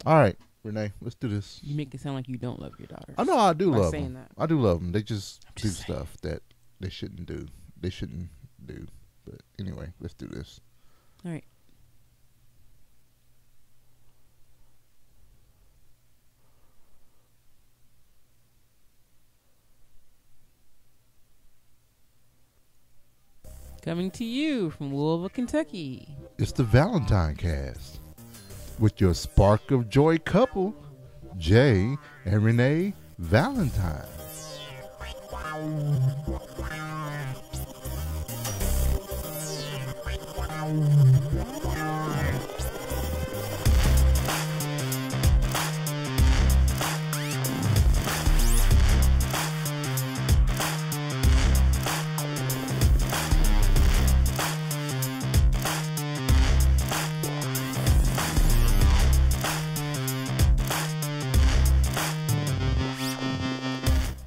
All right, Renee, let's do this. You make it sound like you don't love your daughters. I know I do love saying them. that. I do love them. They just do saying. stuff that they shouldn't do. They shouldn't do. But anyway, let's do this. All right. Coming to you from Louisville, Kentucky. It's the ValentineCast with your spark of joy couple, Jay and Renee Valentine.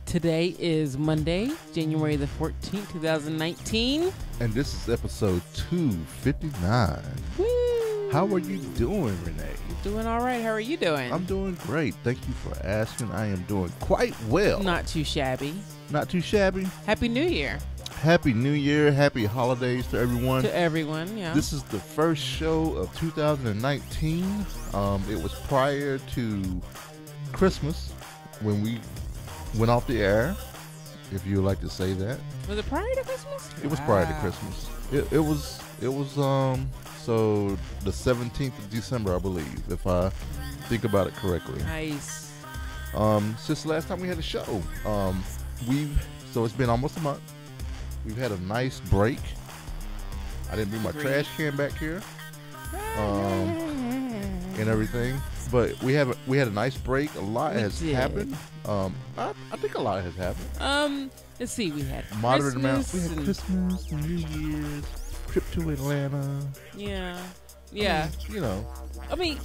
Today is Monday, January the 14th, 2019. And this is episode 259. Woo! How are you doing, Renee? Doing all right. How are you doing? I'm doing great. Thank you for asking. I am doing quite well. Not too shabby. Not too shabby. Happy New Year. Happy New Year. Happy holidays to everyone. To everyone, yeah. This is the first show of 2019. It was prior to Christmas when we went off the air, if you would like to say that. Was it prior to Christmas? It was prior to Christmas. It was so the 17th of December, I believe, if I think about it correctly. Nice. Since the last time we had a show, so it's been almost a month. We've had a nice break. I didn't bring my trash can back here, and everything. But we had a nice break. A lot has happened. I think a lot has happened. Let's see. We had moderate Christmas amount. We had Christmas, New Year's, trip to Atlanta. Yeah. I mean,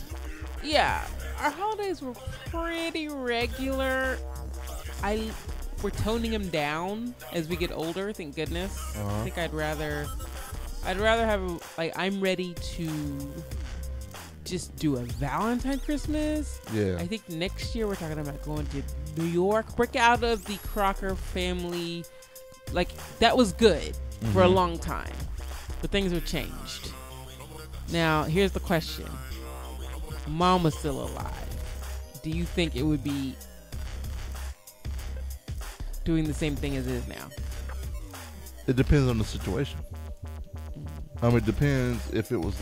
Our holidays were pretty regular. We're toning them down as we get older. Thank goodness. I think I'd rather have I'm ready to just do a Valentine Christmas. Yeah. I think next year we're talking about going to New York, break out of the Crocker family. That was good for a long time, but things have changed. Now, here's the question. Mom was still alive. Do you think it would be doing the same thing as it is now? It depends on the situation. It depends if it was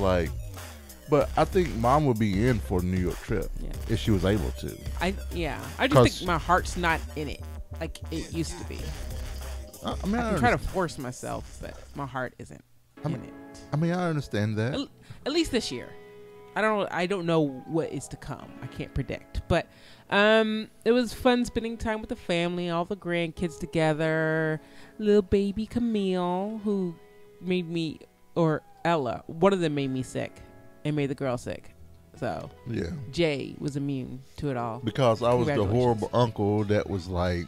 but I think Mom would be in for the New York trip if she was able to. I just think my heart's not in it like it used to be. I can try to force myself, but my heart isn't in it. I mean, I understand that. At least this year. I don't know what is to come. I can't predict. But it was fun spending time with the family, all the grandkids together. Little baby Camille, who made me, or Ella, one of them made me sick and made the girl sick. So yeah, Jay was immune to it all. Because I was the horrible uncle that was like,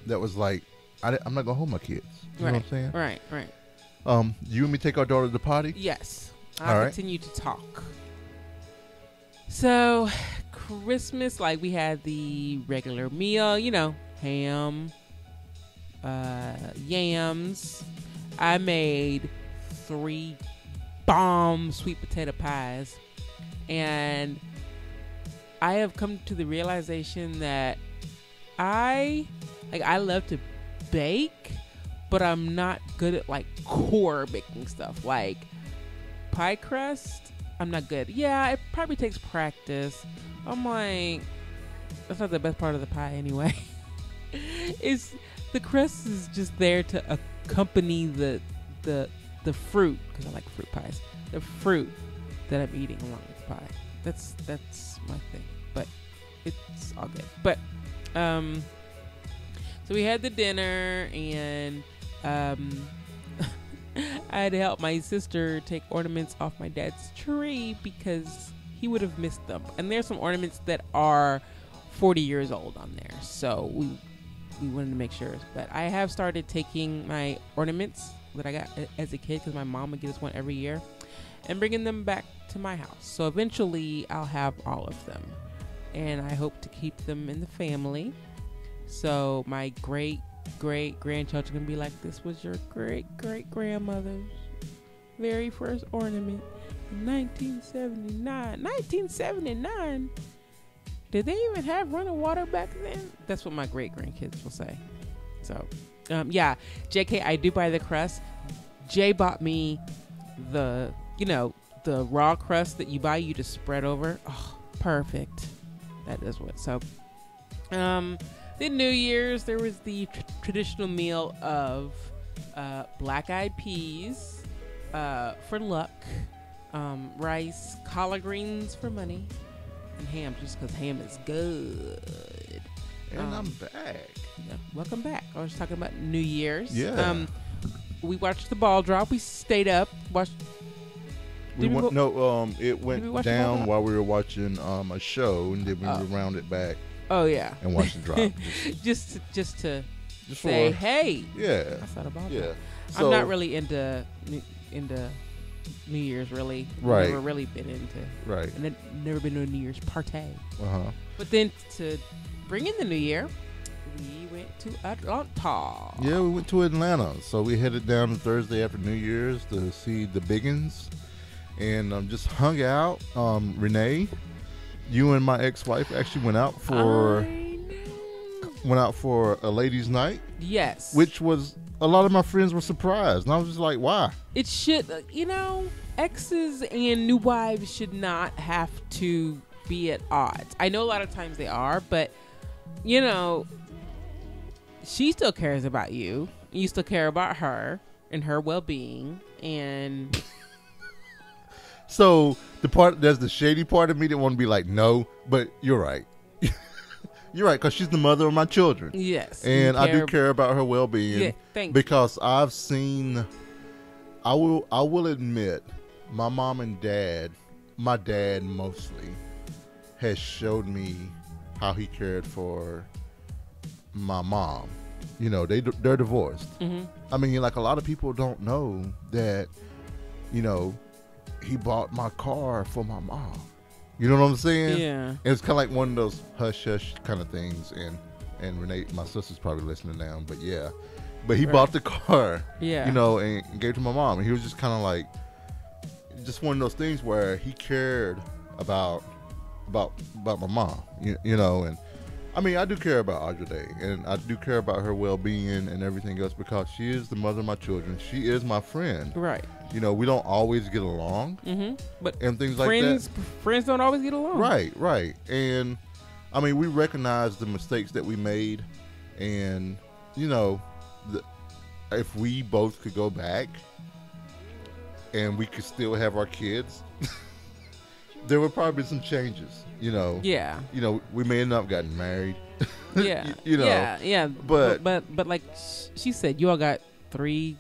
I'm not gonna hold my kids. You know what I'm saying? Right. You and me take our daughter to the potty? Yes. I'll continue to talk. So, Christmas, we had the regular meal, ham, yams. I made 3 bomb sweet potato pies. And I have come to the realization that I love to bake, but I'm not good at core baking stuff. Pie crust, I'm not good. Yeah, it probably takes practice. I'm that's not the best part of the pie anyway. The crust is just there to accompany the fruit, because I like fruit pies. The fruit that I'm eating along with the pie. That's my thing. But it's all good. But so we had the dinner, and I had to help my sister take ornaments off my dad's tree because he would have missed them. And there's some ornaments that are 40 years old on there. So we wanted to make sure. But I have started taking my ornaments that I got as a kid, because my mom would get us one every year. and bringing them back to my house. So eventually I'll have all of them, and I hope to keep them in the family. So my great grandchildren can be like, this was your great grandmother's very first ornament in 1979. 1979? Did they even have running water back then? That's what my great grandkids will say. So, yeah, JK, I do buy the crust. Jay bought me the raw crust that you buy, you just spread over. Oh, perfect. That is what. So, then New Year's, there was the traditional meal of black-eyed peas for luck, rice, collard greens for money, and ham, just because ham is good. And I'm back. Yeah, welcome back. I was talking about New Year's. Yeah. We watched the ball drop. We stayed up, watched. It went down while we were watching a show, and then we rewound it back. Oh yeah. And watched it drop. just to say, hey. Yeah. I saw the ball. Yeah. So, I'm not really into New Year's, really. Right. Never really been into. Right. And never been to a New Year's party. But then to bring in the new year, we went to Atlanta. Yeah, we went to Atlanta. So we headed down Thursday after New Year's to see the biggins, and just hung out. Renee, you and my ex-wife actually went out for a ladies' night. Yes. Which was, a lot of my friends were surprised, and I was just like, why? It should, exes and new wives should not have to be at odds. I know a lot of times they are, but she still cares about you. You still care about her and her well-being, and so there's the shady part of me that want to be like, no, but you're right. You're right, because she's the mother of my children. Yes. And I do care about her well-being. Yeah, thank you. Because I've seen, I will admit, my mom and dad, my dad mostly, has showed me how he cared for my mom. They're divorced. Mm-hmm. I mean, like, a lot of people don't know that, he bought my car for my mom. You know what I'm saying? Yeah. And it's kind of like one of those hush-hush kind of things. And Renee, my sister's probably listening now, but yeah. But he bought the car, yeah, and gave it to my mom. And he was just kind of like, just one of those things where he cared about my mom, and I mean, I do care about Audrey Day, and I do care about her well-being and everything else, because she is the mother of my children. She is my friend. Right. We don't always get along. Mm-hmm. But and things like that. Friends don't always get along. Right. And I mean, we recognize the mistakes that we made, and if we both could go back and we could still have our kids, there would probably be some changes. Yeah. We may have not gotten married. Yeah. Yeah. But like she said, you all got 3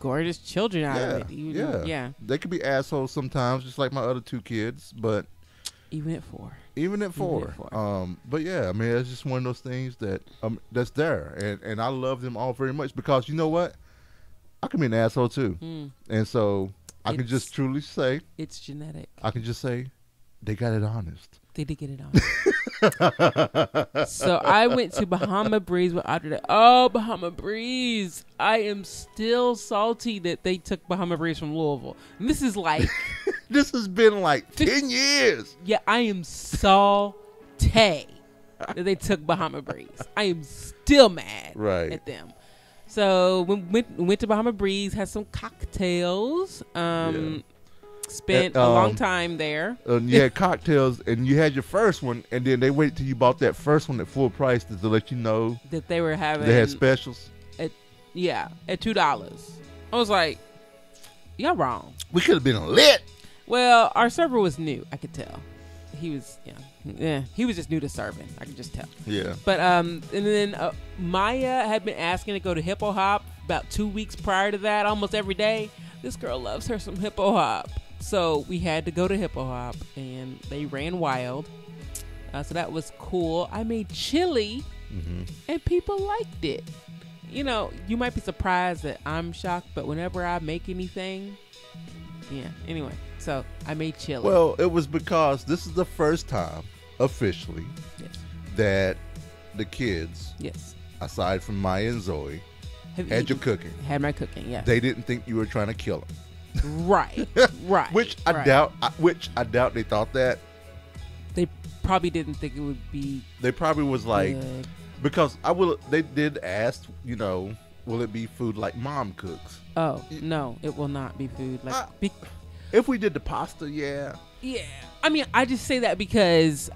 gorgeous children out of it. Yeah. They could be assholes sometimes, just like my other 2 kids, but even at 4. But yeah, I mean, it's just one of those things that that's there, and I love them all very much, because you know what, I can be an asshole too, and so I can just truly say it's genetic. I can just say they got it honest. They did get it on. So I went to Bahama Breeze with Audrey. Oh, Bahama Breeze. I am still salty that they took Bahama Breeze from Louisville. And this is like... this has been like 10 years. Yeah, I am salty that they took Bahama Breeze. I am still mad at them. So we went to Bahama Breeze, had some cocktails. Spent a long time there. You had cocktails, and you had your first one, and then they waited till you bought that first one at full price to let you know that they were having. They had specials. At $2. I was like, y'all wrong. We could have been lit. Well, our server was new. I could tell. He was, he was just new to serving. I could just tell. Yeah. But and then Maya had been asking to go to Hippo Hop about 2 weeks prior to that, almost every day. This girl loves her some Hippo Hop. So we had to go to Hippo Hop, and they ran wild. So that was cool. I made chili, and people liked it. You might be surprised that I'm shocked, but whenever I make anything, Yeah. Anyway, so I made chili. Well, it was because this is the first time officially yes. that the kids, Yes. aside from Maya and Zoe, had your cooking. Had my cooking. Yeah. They didn't think you were trying to kill them. Right. Right. Which I right. doubt. Which I doubt they thought that. They probably didn't think it would be. They probably was like, good. because they did ask, will it be food like mom cooks? Oh no, it will not be food like. If we did the pasta, yeah. Yeah, I mean, I just say that because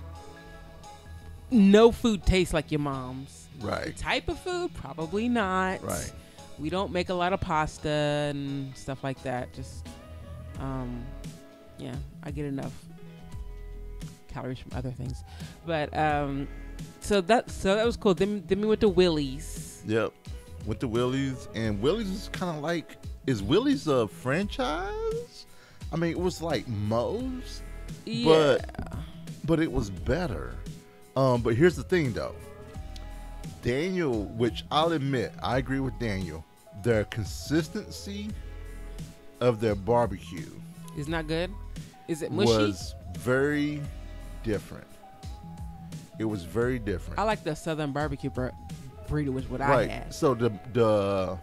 no food tastes like your mom's. Right. The type of food, probably not. Right. We don't make a lot of pasta and stuff like that. Just, yeah, I get enough calories from other things. But so that was cool. Then we went to Willy's. Yep. Went to Willy's, and Willy's is kind of like, is Willy's a franchise? I mean, it was like Moe's, Yeah. but it was better. But here's the thing, though. Daniel, which I'll admit, I agree with Daniel. Their consistency of their barbecue Is not good. Is it mushy? was very different. It was very different. I like the Southern barbecue burrito, was what I Right. had. So the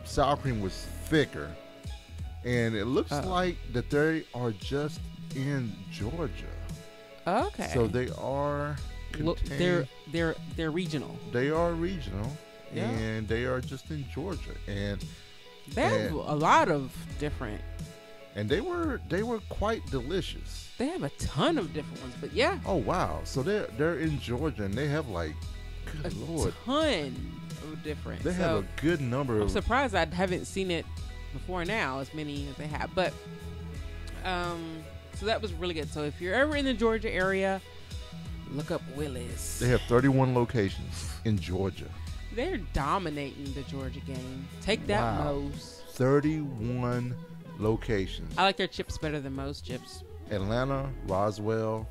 sour cream was thicker, and it looks like that they are just in Georgia. Okay. So they are. Look, contained- they're regional. They are regional, Yeah. and they are just in Georgia, and They have a lot of different. they were quite delicious. They have a ton of different ones, but yeah, Oh wow! So they're in Georgia, and they have like, a good lord, ton of different. they have a good number I'm of. surprised I haven't seen it before now, as many as they have. But so that was really good. So if you're ever in the Georgia area, look up Willy's. They have 31 locations in Georgia. They're dominating the Georgia game. Take that, Wow. Moe's. 31 locations. I like their chips better than Moe's chips. Atlanta, Roswell,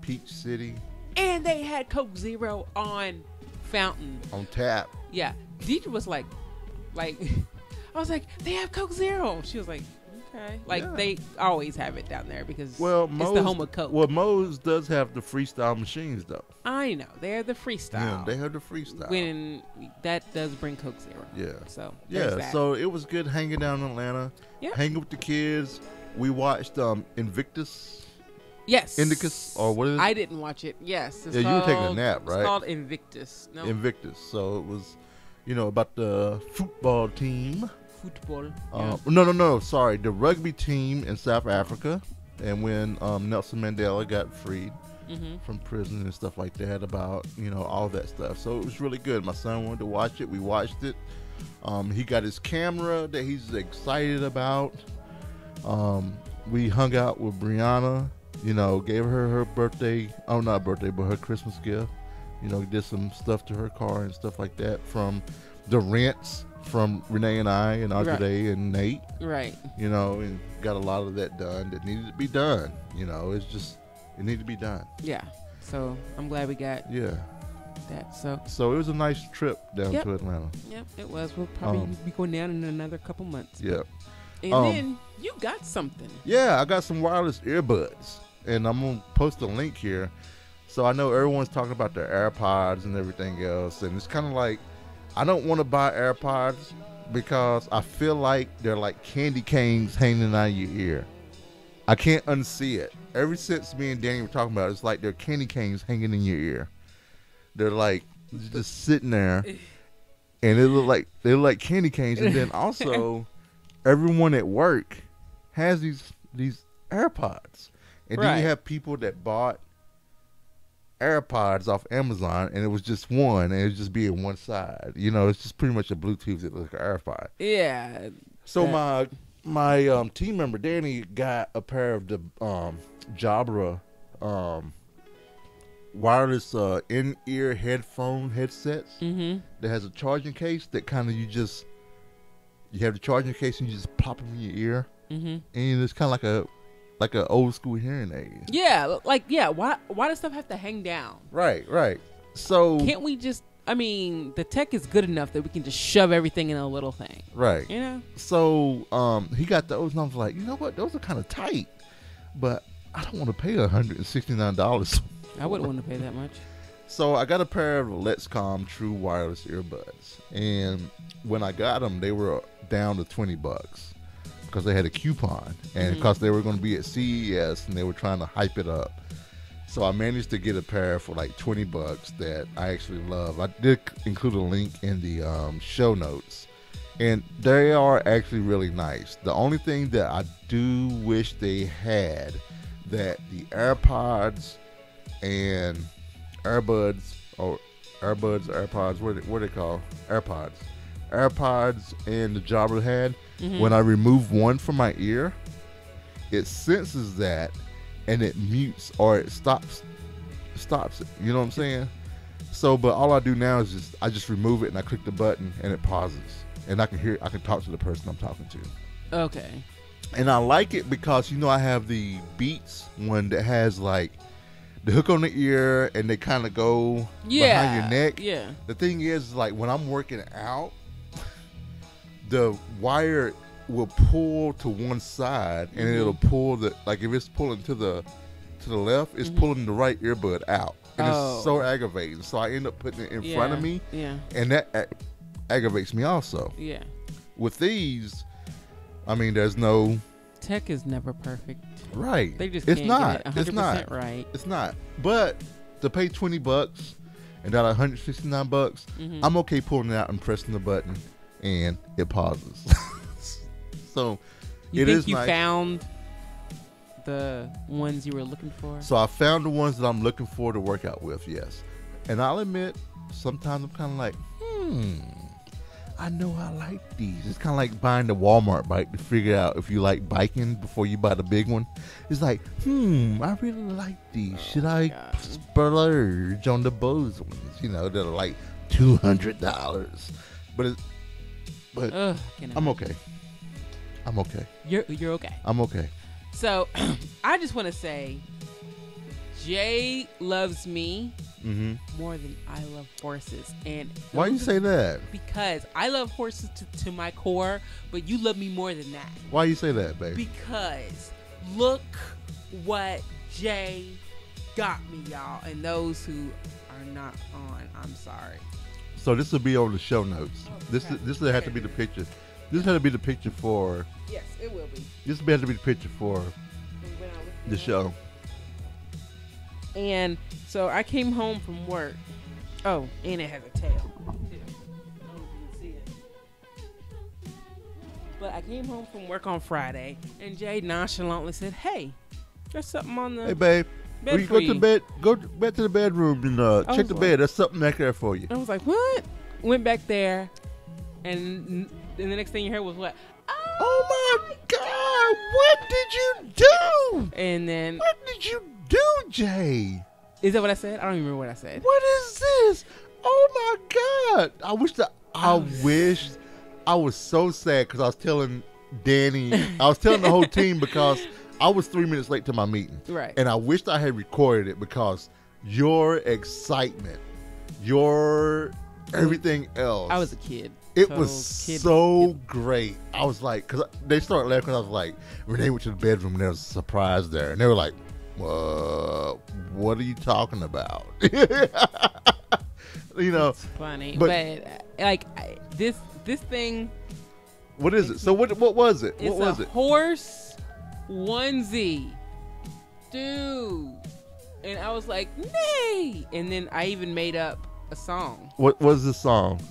Peach City, And they had Coke Zero on fountain. on tap. Yeah. Deidre was like, I was like, they have Coke Zero. She was like, okay. Like, Yeah. they always have it down there because Well, it's the home of Coke. Well, Moe's does have the freestyle machines, though. I know. They're the freestyle. Yeah, they have the freestyle. When that does bring Coke Zero. Yeah. So, there's Yeah, that. so it was good hanging down in Atlanta, Yeah. hanging with the kids. We watched Invictus, Yes. Indicus, or what is it? I didn't watch it. Yes. It's Yeah, you were taking a called- nap, right? It's called Invictus. No. Invictus. So it was, about the football team. Football. No. Sorry, the rugby team in South Africa, and when Nelson Mandela got freed from prison and stuff like that, about all that stuff. So it was really good. My son wanted to watch it. We watched it. He got his camera that he's excited about. We hung out with Brianna. Gave her birthday. Oh, not birthday, but her Christmas gift. Did some stuff to her car and stuff like that from the rents from Renee and I and Audrey and Nate. Right. And got a lot of that done that needed to be done. It's just, it needed to be done. Yeah. So I'm glad we got Yeah. that. So So it was a nice trip down Yep. to Atlanta. yep, it was. We'll probably be going down in another couple months. Yeah. And then you got something. Yeah, I got some wireless earbuds, and I'm gonna post a link here. So I know everyone's talking about their AirPods and everything else, and it's kind of like, I don't want to buy AirPods because I feel like they're like candy canes hanging out of your ear. I can't unsee it. Ever since me and Danny were talking about it, it's like they're candy canes hanging in your ear. They're like just sitting there, and they look like candy canes. And then also, everyone at work has these AirPods, and then Right. you have people that bought AirPods off Amazon, and it was just one, and it was just being one side. It's just pretty much a Bluetooth that looks like an AirPod. Yeah. So my team member Danny got a pair of the Jabra wireless in-ear headphone headsets that has a charging case that kind of you have the charging case and you just pop them in your ear, and it's kind of like a old school hearing aid. Yeah. Why does stuff have to hang down? Right. So Can't we just I mean, the tech is good enough that we can just shove everything in a little thing. Right. You know? So he got those, and I was like, you know what? Those are kind of tight, but I don't want to pay $169. I wouldn't want to pay that much. So I got a pair of Letscom True Wireless earbuds, and when I got them, they were down to $20 because they had a coupon, and because they were going to be at CES and they were trying to hype it up. So I managed to get a pair for like $20 that I actually love. I did include a link in the show notes, and they are actually really nice. The only thing that I do wish they had, that the AirPods and AirPods, what are they called? AirPods and the Jabra had, when I remove one from my ear, it senses that and it mutes or it stops it. You know what I'm saying? So, but all I do now is I just remove it and I click the button and it pauses, and I can talk to the person I'm talking to. Okay. And I like it because, you know, I have the Beats one that has like the hook on the ear and they kind of go behind your neck. Yeah. The thing is, like, when I'm working out, the wire will pull to one side and it'll pull like if it's pulling to the left, it's pulling the right earbud out. And it's so aggravating. So I end up putting it in front of me. Yeah. And that aggravates me also. Yeah. With these, I mean, there's no... Tech is never perfect. Right. They just it's can't not. get it 100% It's not. right. It's not. But to pay $20 and that $169, I'm okay pulling it out and pressing the button and it pauses. So you it think is you nice. found the ones you were looking for? So I found the ones that I'm looking for to work out with, yes. And I'll admit, sometimes I'm kind of like, I know I like these. It's kind of like buying the Walmart bike to figure out if you like biking before you buy the big one. It's like, I really like these. Should I splurge on the Bose ones? You know, that are like $200. But I'm okay. I'm okay. You're okay. I'm okay. So I just want to say, Jay loves me more than I love horses. And why you say that? Because I love horses to my core, but you love me more than that. Why you say that, babe? Because look what Jay got me, y'all. And those who are not on, I'm sorry. So this will be over the show notes. This will have to be the picture. This had to be the picture for. Yes, it will be. This will have to be the picture for the show. And so I came home from work. Oh, and it has a tail. Too. I don't know if you can see it. But I came home from work on Friday, and Jay nonchalantly said, "Hey, there's something on the Hey, babe. bed When you for go you." to bed, go back to the bedroom and check the bed. There's something back there for you. I was like, "What?" Went back there, and the next thing you heard was what? Oh my God! What did you do? And then What did you do, Jay? is that what I said? I don't even remember what I said. What is this? Oh my God! I wish I was so sad because I was telling Danny, I was telling the whole team because I was 3 minutes late to my meeting. Right. And I wished I had recorded it because your excitement, your everything else. I was a kid. It was so great. I was like, because they started laughing. I was like, Renee went to the bedroom and there was a surprise there. And they were like, what are you talking about? You know, it's funny, but like this thing. What is it? So what was it? It's What was it? Horse onesie, dude. And I was like, nay. And then I even made up a song. What was the song?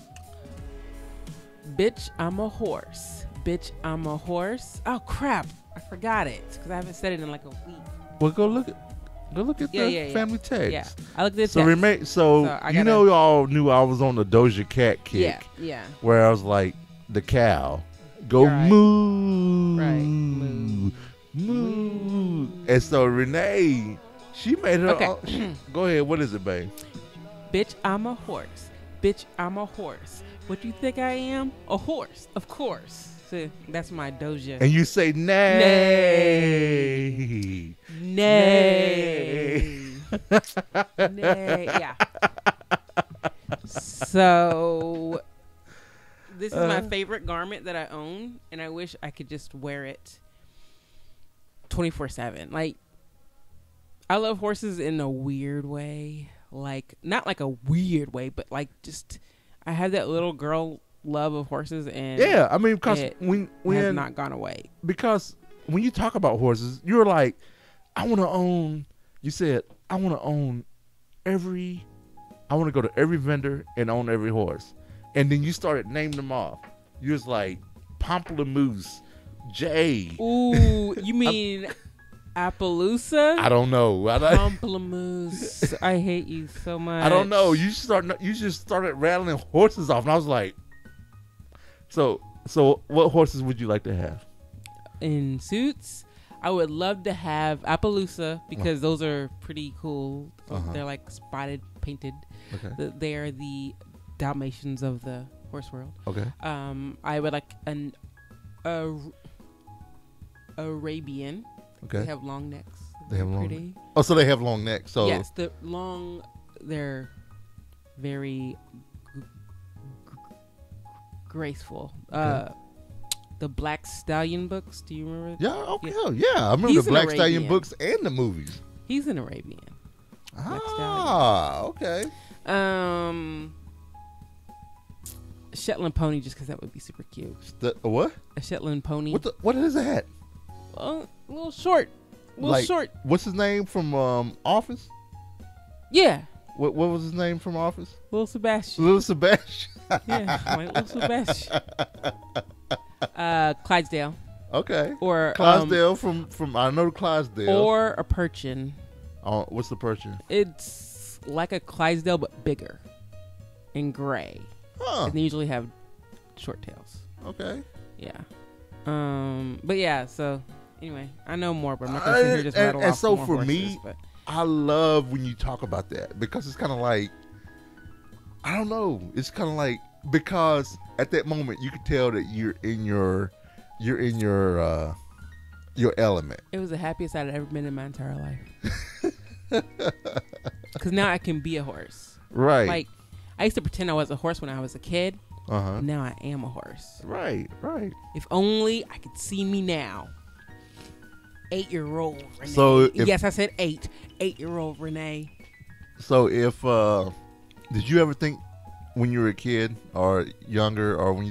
Bitch, I'm a horse. Bitch, I'm a horse. Oh crap! I forgot it because I haven't said it in like a week. Well, go look at the family text. Yeah, I looked at So you know, y'all knew I was on the Doja Cat kick. Yeah. Where I was like, the cow, go Right. moo, Right. moo. And so Renee, she made her. Okay. Go ahead. What is it, babe? Bitch, I'm a horse. Bitch, I'm a horse. What you think I am? A horse, of course. See, that's my Doja. And you say nay. Nay. Nay. Yeah. So this is my favorite garment that I own, and I wish I could just wear it 24/7. Like, I love horses in a weird way. Like, not like a weird way, but like just I have that little girl love of horses, and yeah, I mean, because when has not gone away. Because when you talk about horses, you're like, I want to own. You said I want to own I want to go to every vendor and own every horse. And then you started naming them off. You was like, Pamplemousse, Jay. Ooh, you mean Appaloosa? I don't know. Pamplemousse. I hate you so much. I don't know. You just started rattling horses off. And I was like, so what horses would you like to have? In suits? I would love to have Appaloosa because those are pretty cool. They're like spotted, painted. Okay. They are the Dalmatians of the horse world. Okay. I would like an Arabian. Okay. They have long necks. They have long. Pretty. Oh, so they have long necks. So yes, they're very graceful. Okay. The Black Stallion books. Do you remember? Yeah. Okay. Yeah. I remember He's the an Black Stallion Arabian. books and the movies. He's an Arabian. Okay. Shetland pony, just because that would be super cute. What? A Shetland pony. What is that? A little short. Short. What's his name from Office? Yeah. What was his name from Office? Little Sebastian. Little Sebastian. Yeah, my little Sebastian. Clydesdale. Okay. Or Clydesdale from I know Clydesdale. Or a Percheron. What's the Percheron? It's like a Clydesdale but bigger and gray. Huh. And they usually have short tails. Okay. Yeah. But yeah, so anyway, I know more, but I'm not gonna sit here just rattle off so more for horses, me, but. I love when you talk about that because it's kind of like, I don't know. It's kind of like, because at that moment you could tell that you're in your element. It was the happiest I'd ever been in my entire life. Because now I can be a horse. Right. Like, I used to pretend I was a horse when I was a kid. Uh-huh. Now I am a horse. Right. If only I could see me now. 8-year-old Renee. So yes, I said 8-year-old Renee. So if did you ever think when you were a kid or younger, or when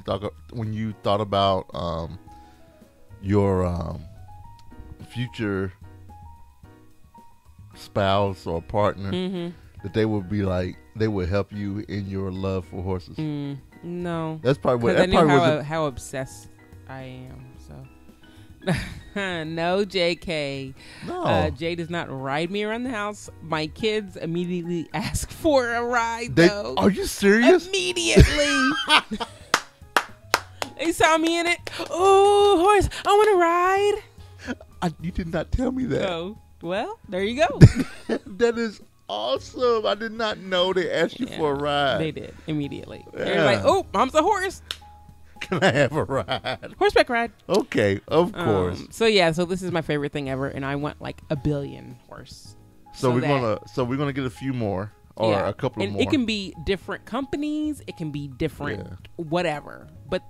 you thought about your future spouse or partner, that they would help you in your love for horses? No, that's probably what. I knew how obsessed I am. So. No, JK. No. Jay does not ride me around the house. My kids immediately ask for a ride, though. Are you serious? Immediately. They saw me in it. Oh, horse, I want to ride. You did not tell me that. Oh, well, there you go. That is awesome. I did not know they asked you for a ride. They did, immediately. They're like, oh, mom's a horse. Can I have a ride? Horseback ride. Okay, of course. So this is my favorite thing ever, and I want like a billion horse. So we're gonna get a few more, or a couple of more. It can be different companies. It can be different whatever, but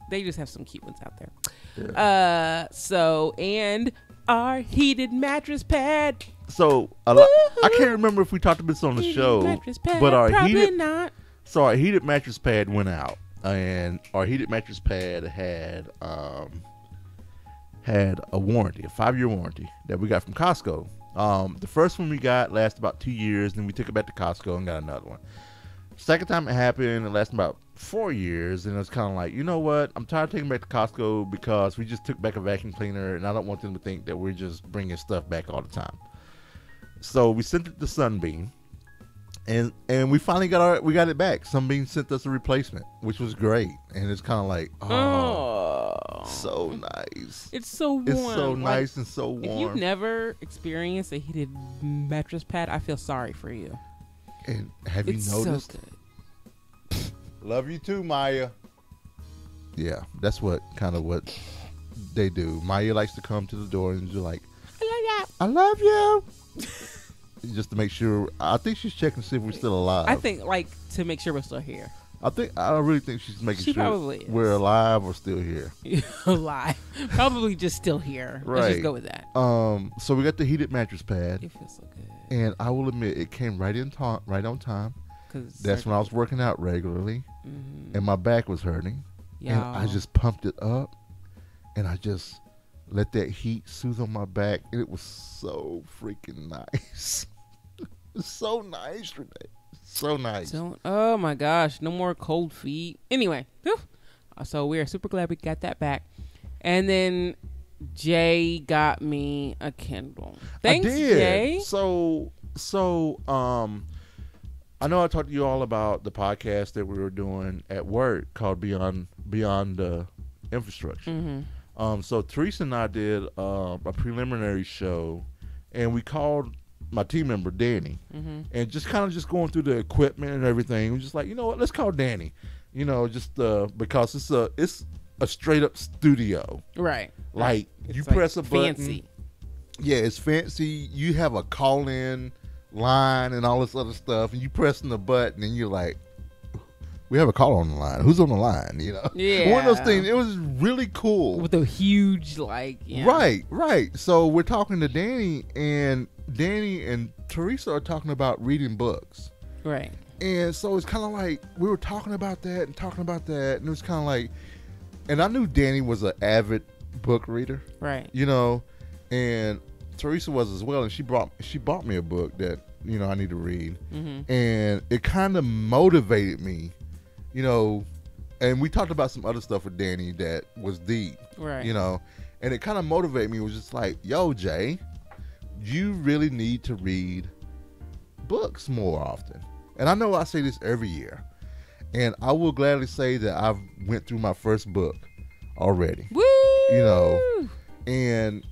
they just have some cute ones out there. Yeah. And our heated mattress pad. So I can't remember if we talked about this on the show, but our heated mattress pad went out. And our heated mattress pad had a warranty, a 5-year warranty that we got from Costco. The first one we got lasted about 2 years, then we took it back to Costco and got another one. Second time it happened, it lasted about 4 years, and it was kind of like, you know what? I'm tired of taking it back to Costco because we just took back a vacuum cleaner, and I don't want them to think that we're just bringing stuff back all the time. So we sent it to Sunbeam. And we finally got it back. Sunbeam sent us a replacement, which was great. And it's kind of like, so nice. It's so warm. It's so nice and so warm. If you've never experienced a heated mattress pad, I feel sorry for you. And have you noticed? So good. Love you too, Maya. Yeah, that's what they do. Maya likes to come to the door and be like, I love you. just to make sure. I think she's checking to see if we're still alive. I think like to make sure we're still here. I really think she's making She sure probably is. we're alive or still here. Alive. Probably just still here. Right. Let's just go with that. So we got the heated mattress pad. It feels so good. And I will admit, it came right on time. That's when I was working out regularly, and my back was hurting. And I just pumped it up, and I just let that heat soothe on my back, and it was so freaking nice. It's so nice, Renee. So nice. Oh my gosh, no more cold feet. Anyway, whew. So we are super glad we got that back. And then Jay got me a Kindle. Thanks, I did. Jay. So I know I talked to you all about the podcast that we were doing at work called Beyond the Infrastructure. Mm-hmm. So Teresa and I did a preliminary show, and we called my team member Danny, and just going through the equipment and everything. We just like, you know what, let's call Danny, just because it's a straight up studio, right? Like it's you press a button. Fancy. Yeah, it's fancy. You have a call in line and all this other stuff, and you pressing the button, and you're like, we have a call on the line. Who's on the line? Yeah. One of those things. It was really cool. With a huge Right. So we're talking to Danny and Teresa are talking about reading books. Right. And so it's kind of like we were talking about that, and it was kind of like, and I knew Danny was an avid book reader. Right. And Teresa was as well, and she bought me a book that I need to read, and it kind of motivated me, and we talked about some other stuff with Danny that was deep, right? And it kind of motivated me. It was just like, yo, Jay, you really need to read books more often. And I know I say this every year, and I will gladly say that I've went through my first book already. Woo! And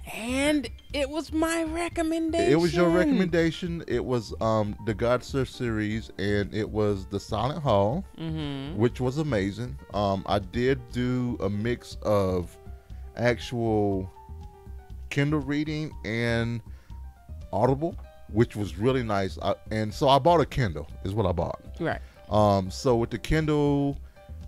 it was my recommendation. It was your recommendation. It was the Godser series, and it was The Silent Hall, which was amazing. I did do a mix of actual Kindle reading and Audible, which was really nice. And so I bought a Kindle, is what I bought. Right. So with the Kindle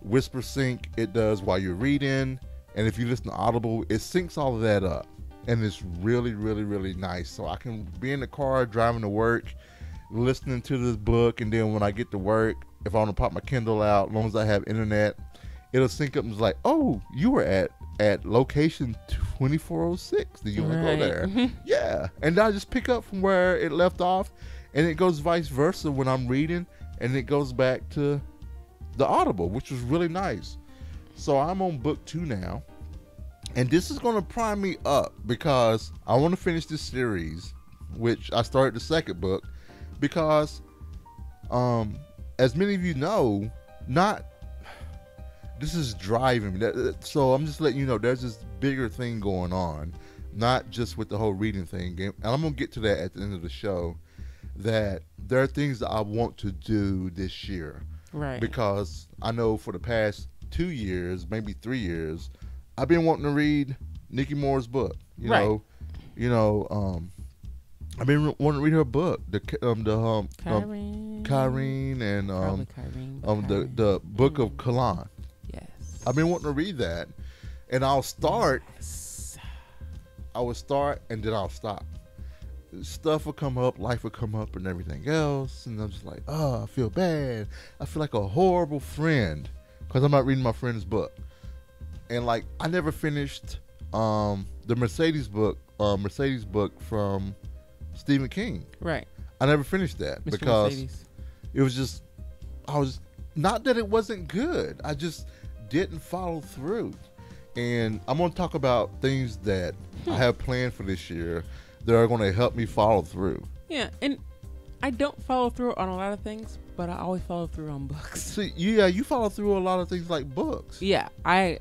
Whisper Sync, it does while you're reading. And if you listen to Audible, it syncs all of that up. And it's really, really, really nice. So I can be in the car driving to work, listening to this book. And then when I get to work, if I want to pop my Kindle out, as long as I have internet, it'll sync up and it's like, oh, you were at location 2406. Do you want to go there? Yeah. And I just pick up from where it left off. And it goes vice versa when I'm reading. And it goes back to the Audible, which was really nice. So I'm on book 2 now, and this is going to prime me up because I want to finish this series, which I started the second book, because as many of you know, this is driving me. So I'm just letting you know there's this bigger thing going on, not just with the whole reading thing. And I'm going to get to that at the end of the show, that there are things that I want to do this year. Right. Because I know for the past 2 years, maybe 3 years, I've been wanting to read Nikki Moore's book. I've been wanting to read her book, Kyrene and the book of Kalan. Yes. I've been wanting to read that, and I'll start. I will start, and then I'll stop. Stuff will come up, life will come up, and everything else, and I'm just like, oh, I feel bad. I feel like a horrible friend because I'm not reading my friend's book. And like, I never finished the Mercedes book from Stephen King. Right. I never finished that Mr. because Mercedes. It was just, not that it wasn't good. I just didn't follow through. And I'm going to talk about things that I have planned for this year that are going to help me follow through. Yeah, and I don't follow through on a lot of things, but I always follow through on books. See, yeah, you follow through a lot of things like books. Yeah, I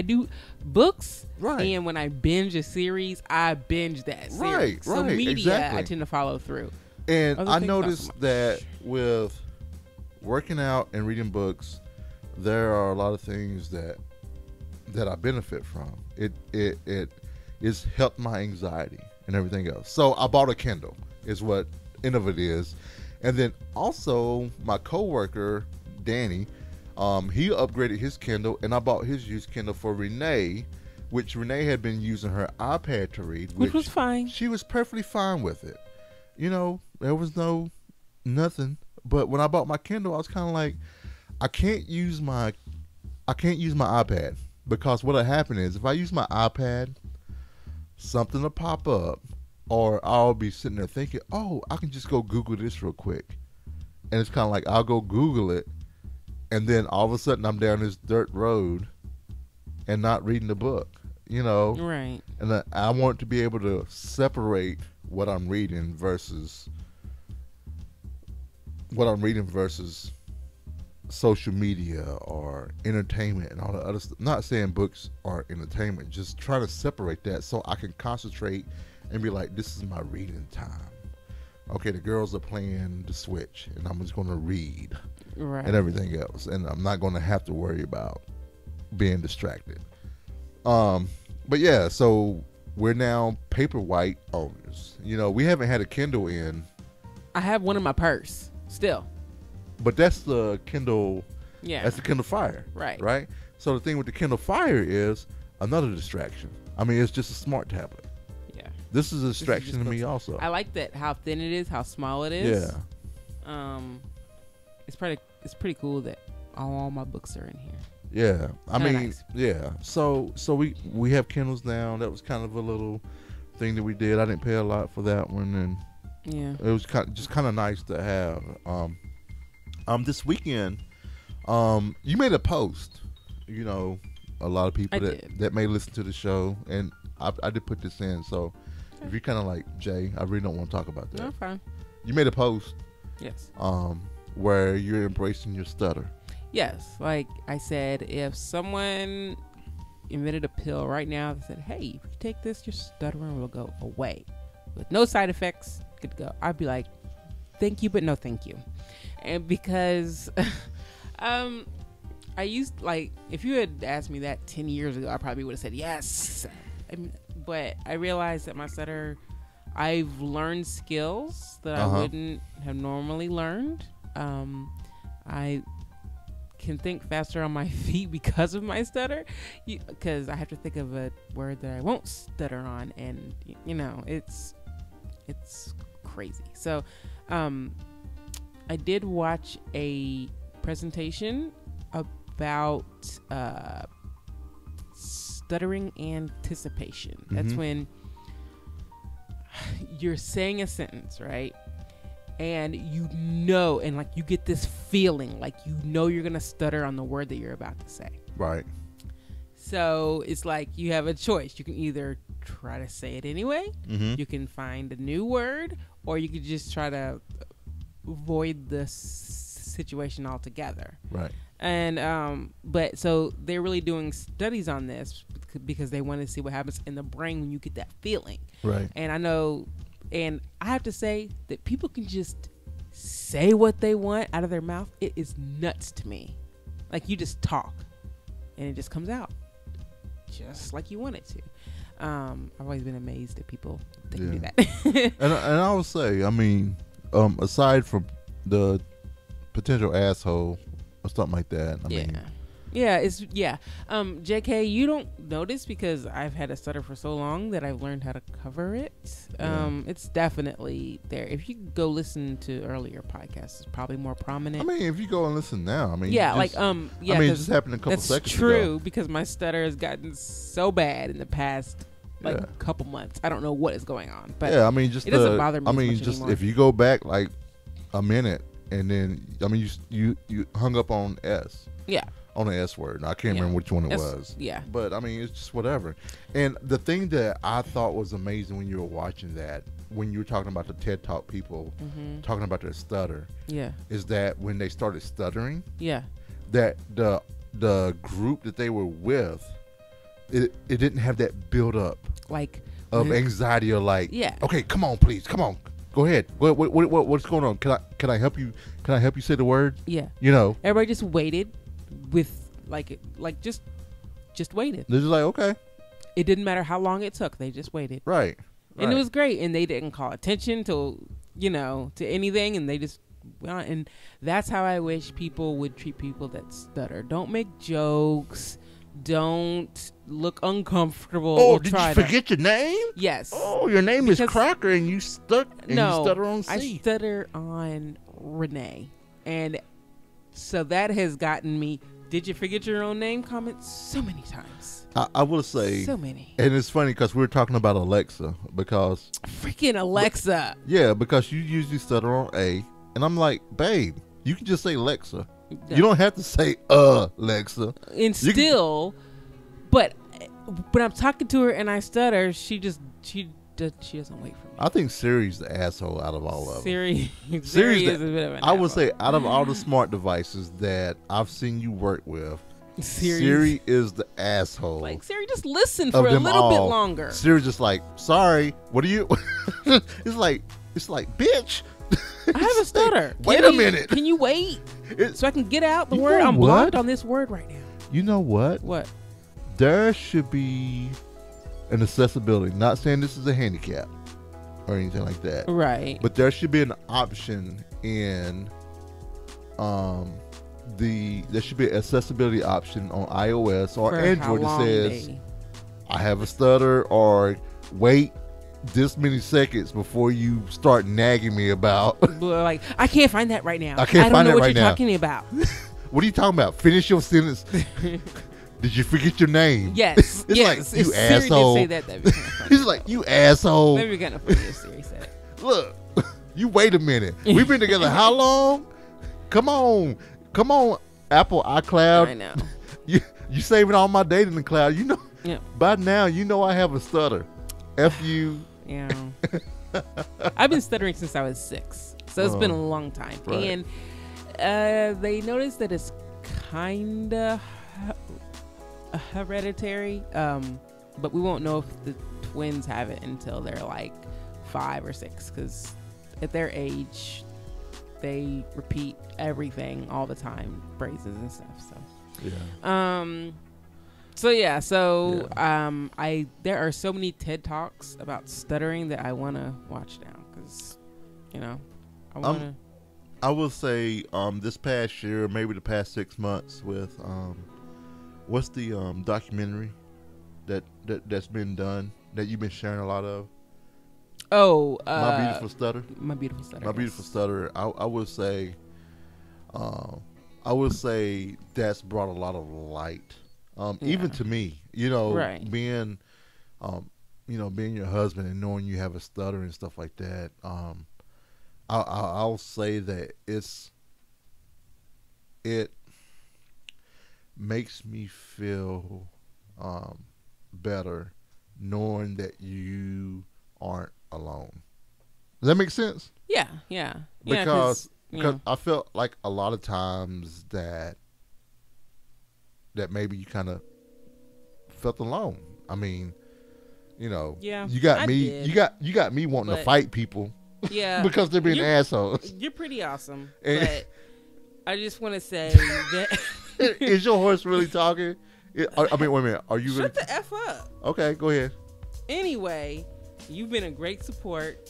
do books, right? And when I binge a series, I binge that series. Right, so media, exactly. I tend to follow through. And I noticed that with working out and reading books, there are a lot of things that I benefit from. It's helped my anxiety and everything else. So I bought a Kindle, is what end of it is. And then also my coworker Danny, he upgraded his Kindle, and I bought his used Kindle for Renee, which Renee had been using her iPad to read, which was fine. She was perfectly fine with it. There was nothing. But when I bought my Kindle, I was kind of like, I can't use my iPad, because what'll happen is if I use my iPad, something will pop up, or I'll be sitting there thinking, oh, I can just go Google this real quick. And it's kind of like I'll go Google it, and then all of a sudden I'm down this dirt road and not reading the book, Right. And I want to be able to separate what I'm reading versus social media or entertainment and all the other stuff. Not saying books are entertainment, just trying to separate that so I can concentrate and be like, this is my reading time. Okay, the girls are playing the Switch, and I'm just going to read, right, and everything else, and I'm not going to have to worry about being distracted. But yeah, so we're now Paperwhite owners. We haven't had a Kindle in. I have one in my purse still. But that's the Kindle. Yeah. That's the Kindle Fire. Right. Right. So the thing with the Kindle Fire is another distraction. I mean, it's just a smart tablet. Yeah. This is a distraction to me also. I like that how thin it is, how small it is. Yeah. It's pretty cool that all my books are in here. Yeah. I mean, nice. Yeah. So we have Kindles now. That was kind of a little thing that we did. I didn't pay a lot for that one, and yeah, it was kind of nice to have. This weekend, you made a post. A lot of people that may listen to the show, and I did put this in. So if you're kind of like, Jay, I really don't want to talk about that. No, fine. You made a post. Yes. Where you're embracing your stutter. Yes. Like I said, if someone invented a pill right now that said, hey, if you take this, your stuttering will go away with no side effects, good to go, I'd be like, thank you, but no thank you. And because I used, like, if you had asked me that 10 years ago, I probably would have said yes. But I realized that my stutter, I've learned skills that I wouldn't have normally learned. I can think faster on my feet because of my stutter, because I have to think of a word that I won't stutter on, and it's crazy. So I did watch a presentation about stuttering anticipation. That's when you're saying a sentence, right? And and like you get this feeling like you're gonna stutter on the word that you're about to say. Right. So it's like you have a choice. You can either try to say it anyway, you can find a new word, or you could just try to avoid the situation altogether. Right. And but so they're really doing studies on this because they want to see what happens in the brain when you get that feeling. Right. And I know, and I have to say that people can just say what they want out of their mouth. It is nuts to me. Like, you just talk and it just comes out just like you want it to. I've always been amazed at people that can do that. and I would say, I mean, aside from the potential asshole or something like that, I mean, JK, you don't notice because I've had a stutter for so long that I've learned how to cover it. It's definitely there. If you go listen to earlier podcasts, it's probably more prominent. I mean, if you go and listen now, I mean, it just happened a couple seconds ago. That's true, because my stutter has gotten so bad in the past couple months. I don't know what is going on, but I mean, just it doesn't bother me. I mean, just anymore. If you go back like a minute, and then I mean, you hung up on S. Yeah. On the S word. I can't remember which one it was. Yeah. But I mean, it's just whatever. And the thing that I thought was amazing when you were watching that, when you were talking about the TED Talk people talking about their stutter, is that when they started stuttering, that the group that they were with, it didn't have that build up of anxiety or okay, come on, please, come on. Go ahead. What's going on? Can I help you? Can I help you say the word? Yeah. Everybody just waited with just waited. They're just like, okay. It didn't matter how long it took. They just waited. Right. And it was great. And they didn't call attention to to anything, and they just and that's how I wish people would treat people that stutter. Don't make jokes. Don't look uncomfortable. Oh, did you forget your name? Yes. Oh, your name is Cracker, and you stutter on C. I stutter on Renee, and so that has gotten me. Did you forget your own name? Comments so many times. I will say so many, and it's funny because we were talking about Alexa because freaking Alexa. Yeah, because you usually stutter on A, and I'm like, babe, you can just say Alexa. No. You don't have to say Alexa. And still, but when I'm talking to her and I stutter, she doesn't wait for me. I think Siri's the asshole out of all of them. Siri is a bit of an I would say out of all the smart devices that I've seen you work with, Siri is the asshole. Like, Siri, just listen for a little bit longer. Siri's just like, sorry, what are you? It's like, bitch. I have a stutter. Wait a minute. Can you wait so I can get out the word? I'm blocked on this word right now. You know what? What? There should be an accessibility. Not saying this is a handicap or anything like that. Right. But there should be an option in there should be an accessibility option on iOS or Android that says I have a stutter, or wait this many seconds before you start nagging me about. Like, I can't find that right now. I don't know what you're talking about. What are you talking about? Finish your sentence. Did you forget your name? Yes. It's yes. like, you Siri asshole. did say that'd be kind of funny. He's like, you asshole. That'd be kind of funny if Siri said it. Look, you wait a minute. We've been together how long? Come on, Apple iCloud. I know. You saving all my data in the cloud. You know. Yeah. By now, you know I have a stutter. F you. Yeah. I've been stuttering since I was 6, so it's been a long time. Right. And they noticed that it's kind of hereditary, but we won't know if the twins have it until they're like 5 or 6, because at their age they repeat everything all the time, phrases and stuff. There are so many TED Talks about stuttering that I want to watch now, because I want to. I will say this past year, maybe the past 6 months, with what's the documentary that's been done that you've been sharing a lot of? Oh, My Beautiful Stutter. My Beautiful Stutter. My Beautiful Stutter. I would say that's brought a lot of light, even to me. Right. Being your husband and knowing you have a stutter and stuff like that. I'll say that it makes me feel better knowing that you aren't alone. Does that make sense? Yeah. Because I felt like a lot of times that maybe you kind of felt alone. I mean, yeah, you got I me. did. You got me wanting to fight people. Yeah, because they're being assholes. You're pretty awesome, but I just want to say that is your horse really talking? I mean, wait a minute. Are you shut the F up? Okay, go ahead. Anyway, you've been a great support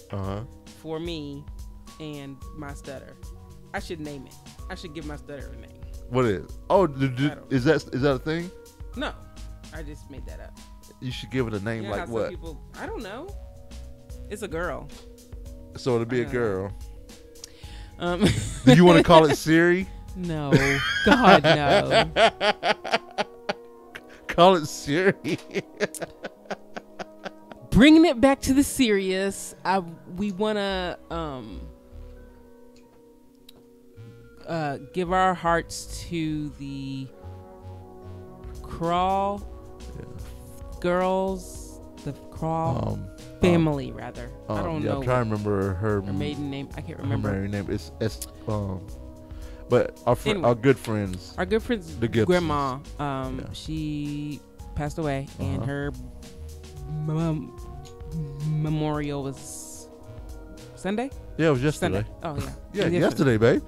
for me and my stutter. I should name it. I should give my stutter a name. What is? Oh, is that a thing? No, I just made that up. You should give it a name, like what? I don't know. It's a girl. So it'll be a girl. Do you want to call it Siri? No. God, no. Call it Siri. Bringing it back to the serious, we want to give our hearts to the Crawl girls, the Crawl family, rather. I don't know. I'm trying to remember her maiden name. I can't remember. Her maiden name is but our good friends. Our good friends, the Gibsons. Grandma. She passed away, and her memorial was Sunday. Yeah, it was yesterday. Sunday. Oh yeah. Yesterday, babe.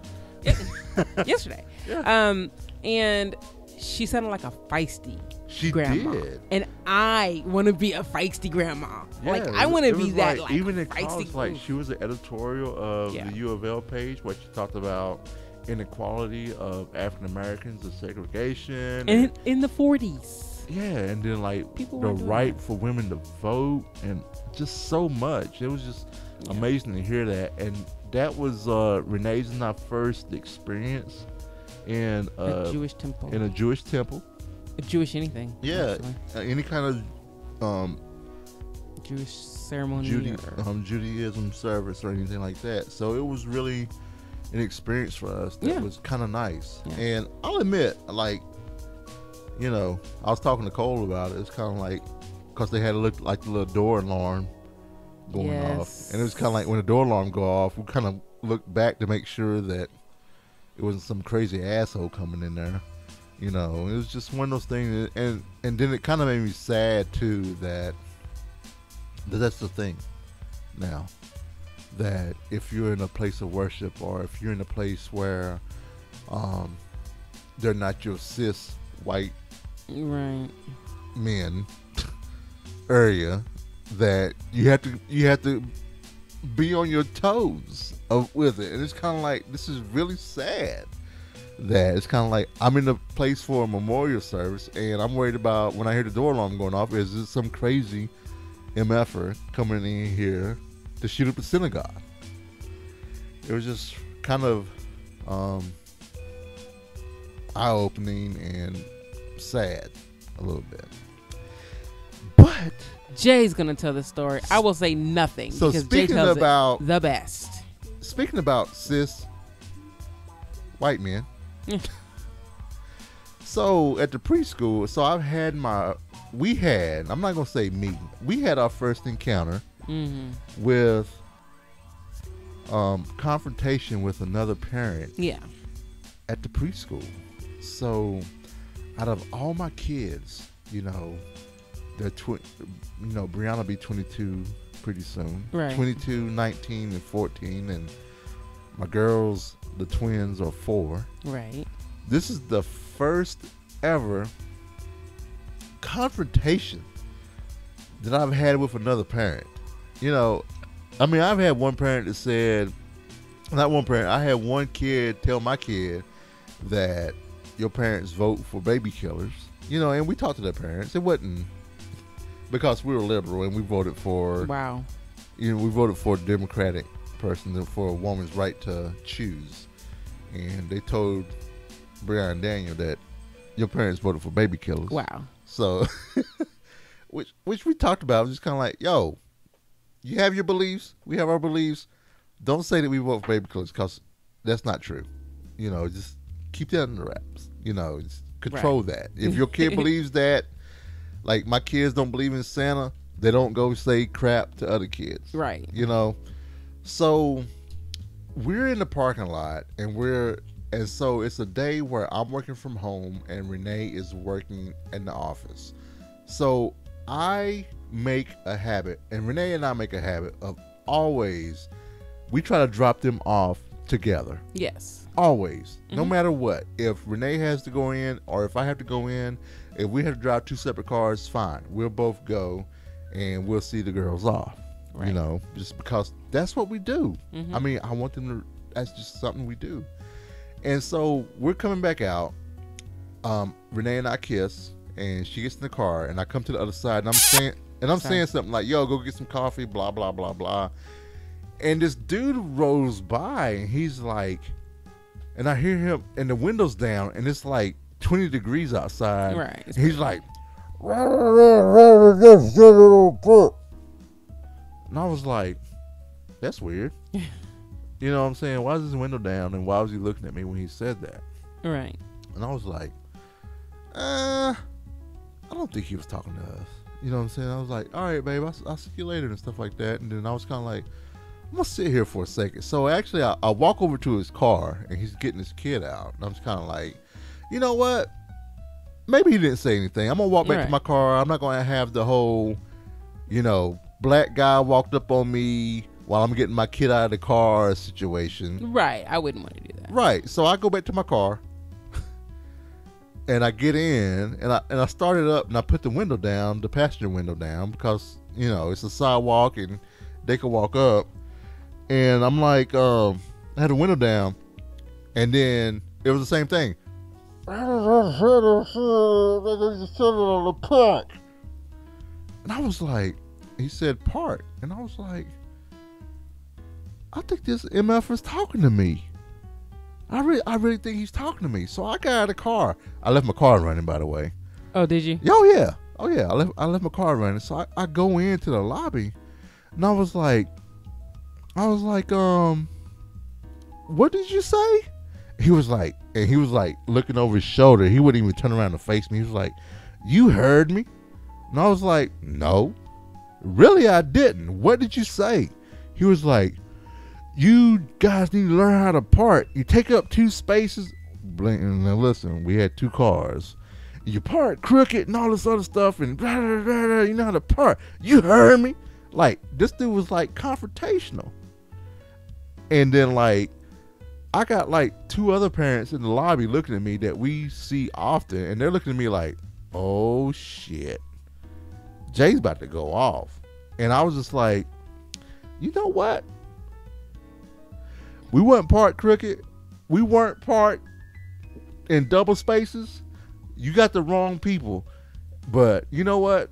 Yesterday. Yeah. And she sounded like a feisty She grandma. did. And I want to be a feisty grandma. Yeah, like, I want to be that, like, even in feisty. college, like, she was an editorial of the U of L page where she talked about inequality of African Americans and segregation. And in the 40s. Yeah, and then, like, People the weren't doing right that. for women to vote and just so much. It was just amazing to hear that. And that was Renee's and my first experience in A Jewish temple. in a Jewish temple. A Jewish anything. Yeah, actually. any kind of Jewish ceremony. Judaism service or anything like that. So it was really an experience for us that was kind of nice. Yeah. And I'll admit, like, you know, I was talking to Cole about it. It's kind of like, because they had a look like the little door alarm going off. And it was kind of like when the door alarm go off, we kind of looked back to make sure that it wasn't some crazy asshole coming in there. You know, it was just one of those things. And then it kind of made me sad, too, that that's the thing now. That if you're in a place of worship or if you're in a place where they're not your cis white men area, that you have to be on your toes with it. And it's kind of like, this is really sad. That it's kind of like I'm in a place for a memorial service and I'm worried about when I hear the door alarm going off, is it some crazy MFer coming in here to shoot up the synagogue? It was just kind of eye-opening and sad a little bit. But Jay's gonna tell the story. I will say nothing so because Jay speaking tells about it the best. Speaking about cis white men. So at the preschool, so I'm not gonna say me. We had our first encounter with confrontation with another parent. Yeah. At the preschool. So out of all my kids, you know, Brianna will be 22 pretty soon. Right. 22, 19, and 14, and my girls, the twins, are 4. Right. This is the first ever confrontation that I've had with another parent. You know, I mean, I've had one parent that said, not one parent, I had one kid tell my kid that your parents vote for baby killers. You know, and we talked to their parents. It wasn't because we were liberal and we voted for, we voted for a Democratic person, for a woman's right to choose. And they told Brian and Daniel that your parents voted for baby killers. Wow. So, which we talked about. It was just kind of like, yo, you have your beliefs, we have our beliefs. Don't say that we vote for baby killers, because that's not true. You know, just keep that under wraps. You know, just control that. If your kid believes that, like my kids don't believe in Santa, they don't go say crap to other kids. Right. You know, so we're in the parking lot and so it's a day where I'm working from home and Renee is working in the office. So I make a habit, and Renee and I make a habit of always, we try to drop them off together. Yes. Always. No matter what. If Renee has to go in or if I have to go in, if we have to drive 2 separate cars, fine. We'll both go and we'll see the girls off. Right. You know, just because that's what we do. I mean, I want them to, that's just something we do. And so we're coming back out. Renee and I kiss, and she gets in the car, and I come to the other side, and I'm saying something like, yo, go get some coffee, blah, blah, blah, blah. And this dude rolls by, and he's like, and I hear him, and the window's down, and it's like 20 degrees outside. Right. And he's like, and I was like, that's weird. You know what I'm saying? Why is his window down, and why was he looking at me when he said that? Right. And I was like, I don't think he was talking to us. You know what I'm saying? I was like, all right, babe, I'll see you later and stuff like that. And then I was kind of like, I'm going to sit here for a second. So actually, I walk over to his car, and he's getting his kid out. And I'm just kind of like, you know what? Maybe he didn't say anything. I'm going to walk back to my car. I'm not going to have the whole, you know, black guy walked up on me while I'm getting my kid out of the car situation. Right. I wouldn't want to do that. Right. So I go back to my car. And I get in, and I started up, and I put the window down, the passenger window down, because it's a sidewalk, and they could walk up. And I'm like, I had the window down, and then it was the same thing. And I was like, he said park, and I was like, I think this MF is talking to me. I really think he's talking to me. So I got out of the car. I left my car running, by the way. Oh, did you? Oh yeah. I left my car running. So I go into the lobby, and I was like, what did you say? He was like looking over his shoulder. He wouldn't even turn around to face me. He was like, you heard me? And I was like, no, really, I didn't. What did you say? He was like, you guys need to learn how to park. You take up 2 spaces. Now listen, we had 2 cars. You park crooked and all this other stuff, and blah, blah, blah, blah, you know how to park. You heard me? Like, this dude was like confrontational. And then like, I got like 2 other parents in the lobby looking at me that we see often, and they're looking at me like, oh shit, Jay's about to go off. And I was just like, you know what? We weren't parked crooked. We weren't parked in double spaces. You got the wrong people. But you know what?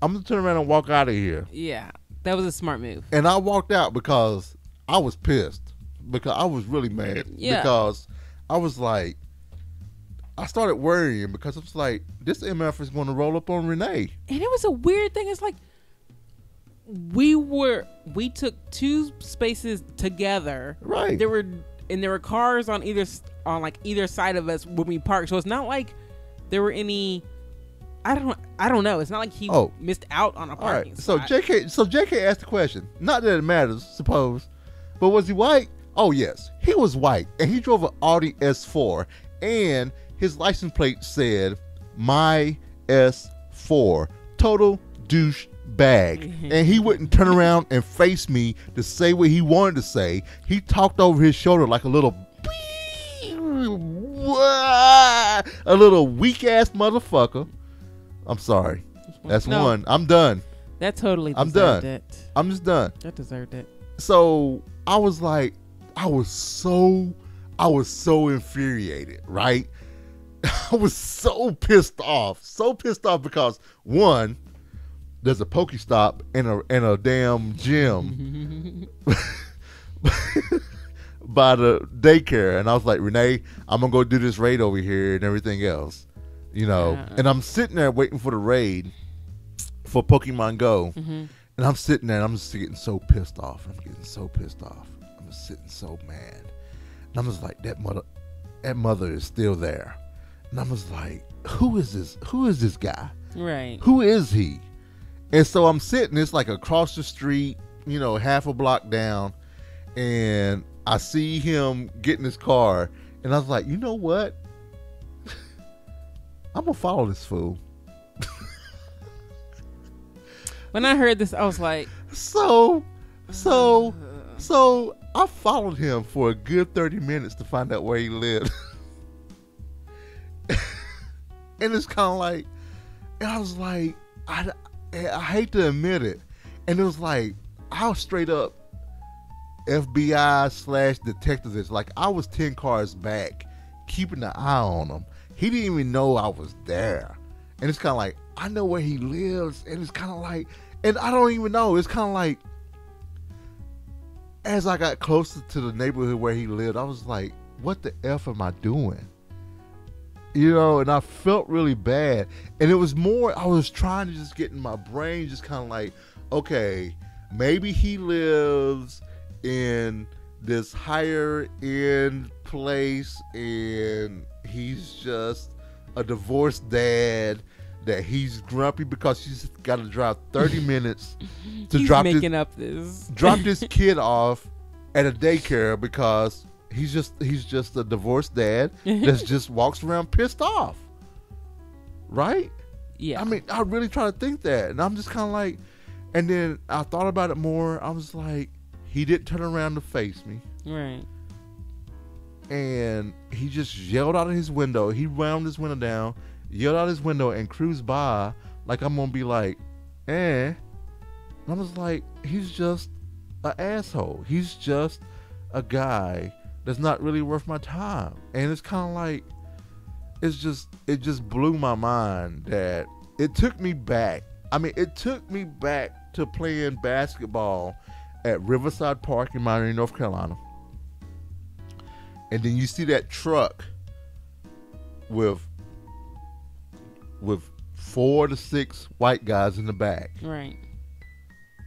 I'm going to turn around and walk out of here. Yeah, that was a smart move. And I walked out because I was pissed. Because I was really mad. Yeah. Because I was like, I started worrying because I was like, this MF is going to roll up on Renee. And it was a weird thing. It's like, we took 2 spaces together. Right. There were cars on either side of us when we parked. So it's not like there were any. I don't know. It's not like he missed out on a parking spot. So JK asked the question. Not that it matters, suppose, but was he white? Oh yes, he was white, and he drove an Audi S4, and his license plate said "My S4." Total douche bag. And he wouldn't turn around and face me to say what he wanted to say. He talked over his shoulder like a little weak ass motherfucker. I'm sorry. That's one. I'm done. That totally deserved I'm done. it. I'm just done. That deserved it. So I was like, I was so infuriated, right? I was so pissed off because one, there's a Pokestop and a damn gym by the daycare, and I was like, Renee, I'm gonna go do this raid over here and everything else, And I'm sitting there waiting for the raid for Pokemon Go, and I'm sitting there and I'm just getting so pissed off. I'm just sitting so mad, and I'm just like, that mother is still there, and I'm just like, who is this guy? Right. Who is he? And so I'm sitting, it's like across the street, half a block down, and I see him get in his car, and I was like, you know what? I'm gonna follow this fool. When I heard this, I was like, so I followed him for a good 30 minutes to find out where he lived. And it's kind of like, and I was like, I hate to admit it. And it was like, I was straight up FBI/detective. It's like I was 10 cars back, keeping an eye on him. He didn't even know I was there. And it's kind of like, I know where he lives. And it's kind of like, and I don't even know. It's kind of like, as I got closer to the neighborhood where he lived, I was like, what the F am I doing? And I felt really bad. And it was more, I was trying to just get in my brain, just kind of like, okay, maybe he lives in this higher end place and he's just a divorced dad that he's grumpy because she's got to drive 30 minutes to drop this kid off at a daycare because he's just a divorced dad that just walks around pissed off. Right? Yeah. I mean, I really try to think that. And I'm just kind of like, and then I thought about it more. I was like, he didn't turn around to face me. Right. and he just yelled out of his window. He rounded his window down, yelled out his window, and cruised by like I'm gonna be like, And I was like, he's just an asshole. He's just a guy that's not really worth my time. And it's kind of like, it just blew my mind that it took me back. I mean, it took me back to playing basketball at Riverside Park in Miami, North Carolina. And then you see that truck with 4 to 6 white guys in the back. Right.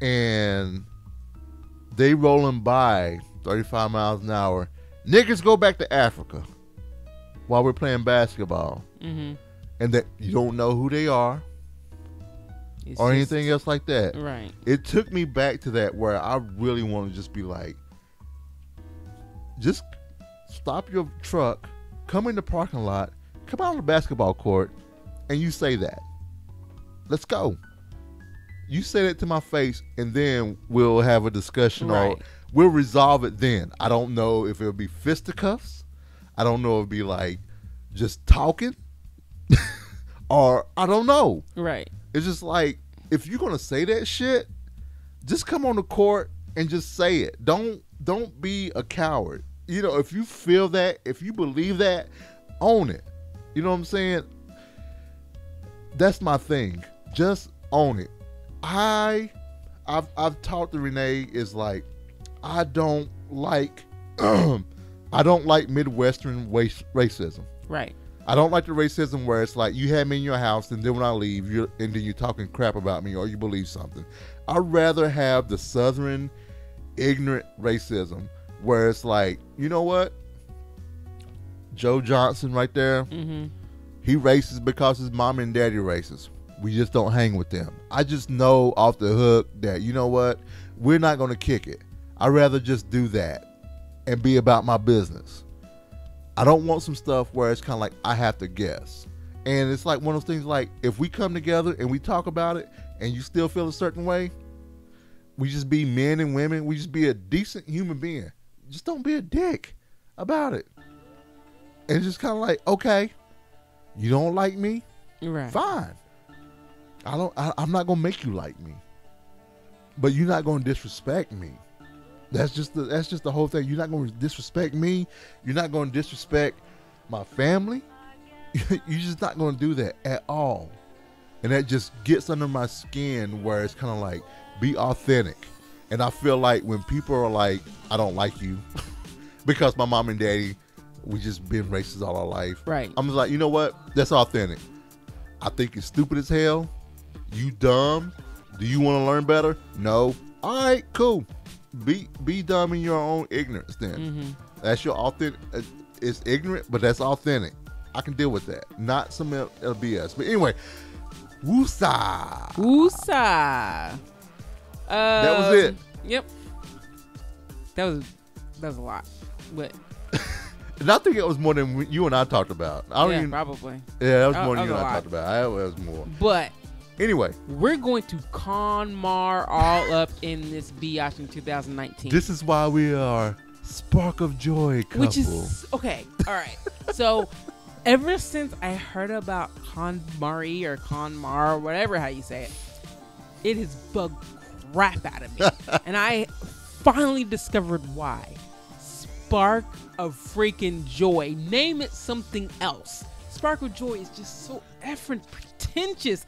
And they rolling by 35 miles an hour. Niggas go back to Africa while we're playing basketball. Mm-hmm. And that you don't know who they are or anything else like that. Right. It took me back to that where I really want to just be like, just stop your truck, come in the parking lot, come out on the basketball court, and you say that. Let's go. You say that to my face, and then we'll have a discussion, right, or we'll resolve it then. I don't know if it'll be fisticuffs. I don't know if it'll be like just talking, or I don't know. Right. It's just like, if you're gonna say that shit, just come on the court and just say it. Don't be a coward. You know, if you feel that, if you believe that, own it. You know what I'm saying? That's my thing. Just own it. I've talked to Renee, is like, I don't like Midwestern racism. Right. I don't like the racism where it's like, you have me in your house, and then when I leave, and then you're talking crap about me, or you believe something. I'd rather have the Southern ignorant racism where it's like, you know what? Joe Johnson right there, mm-hmm, he racist because his mom and daddy racist. We just don't hang with them. I just know off the hook that, you know what? We're not going to kick it. I'd rather just do that and be about my business. I don't want some stuff where it's kind of like I have to guess. And it's like one of those things, like, if we come together and we talk about it and you still feel a certain way, we just be men and women. We just be a decent human being. Just don't be a dick about it. And it's just kind of like, okay, you don't like me? Right. Fine. I'm not going to make you like me. But you're not going to disrespect me. That's just the whole thing. You're not going to disrespect me. You're not going to disrespect my family. You're just not going to do that at all. And that just gets under my skin where it's kind of like, be authentic. And I feel like when people are like, I don't like you because my mom and daddy, we just been racist all our life. Right. I'm just like, you know what? That's authentic. I think it's stupid as hell. You dumb. Do you want to learn better? No. All right, cool. Be dumb in your own ignorance then. Mm-hmm. That's your authentic. It's ignorant, but that's authentic. I can deal with that. Not some BS. But anyway, woosah. Woosah. That was it. Yep. That was a lot. But and I think it was more than you and I talked about. Probably. Yeah, that was more than you and I talked about. It was more. But anyway, we're going to Kon Mar all up in this biatch in 2019. This is why we are Spark of Joy couple. Which is okay. All right. So ever since I heard about Kon Maring or Kon Mar, or whatever how you say it, it has bugged crap out of me. And I finally discovered why. Spark of freaking joy. Name it something else. Spark of joy is just so effing pretentious.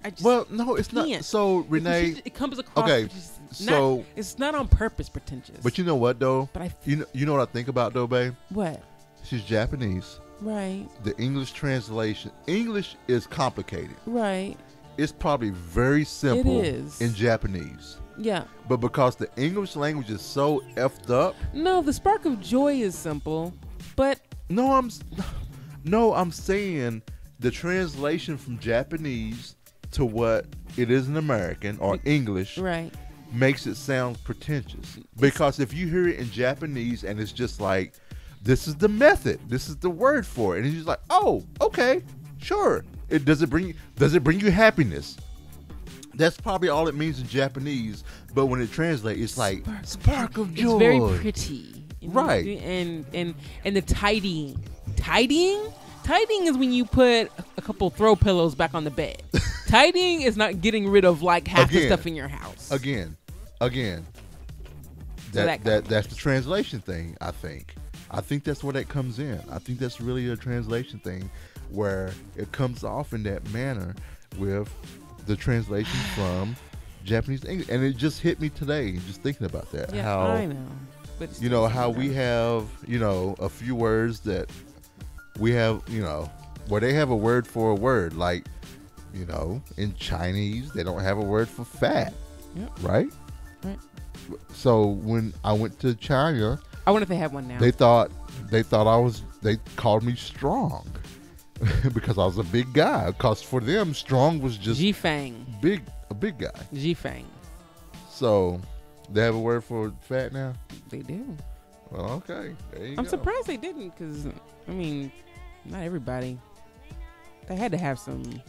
No, it's not. So Renee, it comes across. Okay, so it's not on purpose pretentious. But you know what though? But you know what I think about though, babe? What? She's Japanese. Right. The English translation. English is complicated. Right. It's probably very simple. It is. In Japanese. Yeah. But because the English language is so effed up. No, the spark of joy is simple, but No, I'm saying the translation from Japanese to what it is in American or English, right, makes it sound pretentious. Because if you hear it in Japanese and it's just like, this is the method, this is the word for it, and it's just like, oh, okay, sure. Does it bring you happiness? That's probably all it means in Japanese. But when it translates, it's like spark of joy. It's very pretty. Right. And the tidying. Tidying is when you put a couple throw pillows back on the bed. Tidying is not getting rid of like half the stuff in your house. Again. That's the translation thing, I think. I think that's where that comes in. I think that's really a translation thing where it comes off in that manner with the translation from Japanese to English. And it just hit me today just thinking about that. Yeah, how, I know. But how we have, a few words that we have, where they have a word for a word. Like, in Chinese, they don't have a word for fat. Yep. Right? So when I went to China, I wonder if they have one now. They called me strong because I was a big guy. Because for them, strong was just Jifang. a big guy. Jifang. So they have a word for fat now? They do. Well, okay. There you go. I'm surprised they didn't because, not everybody. They had to have some,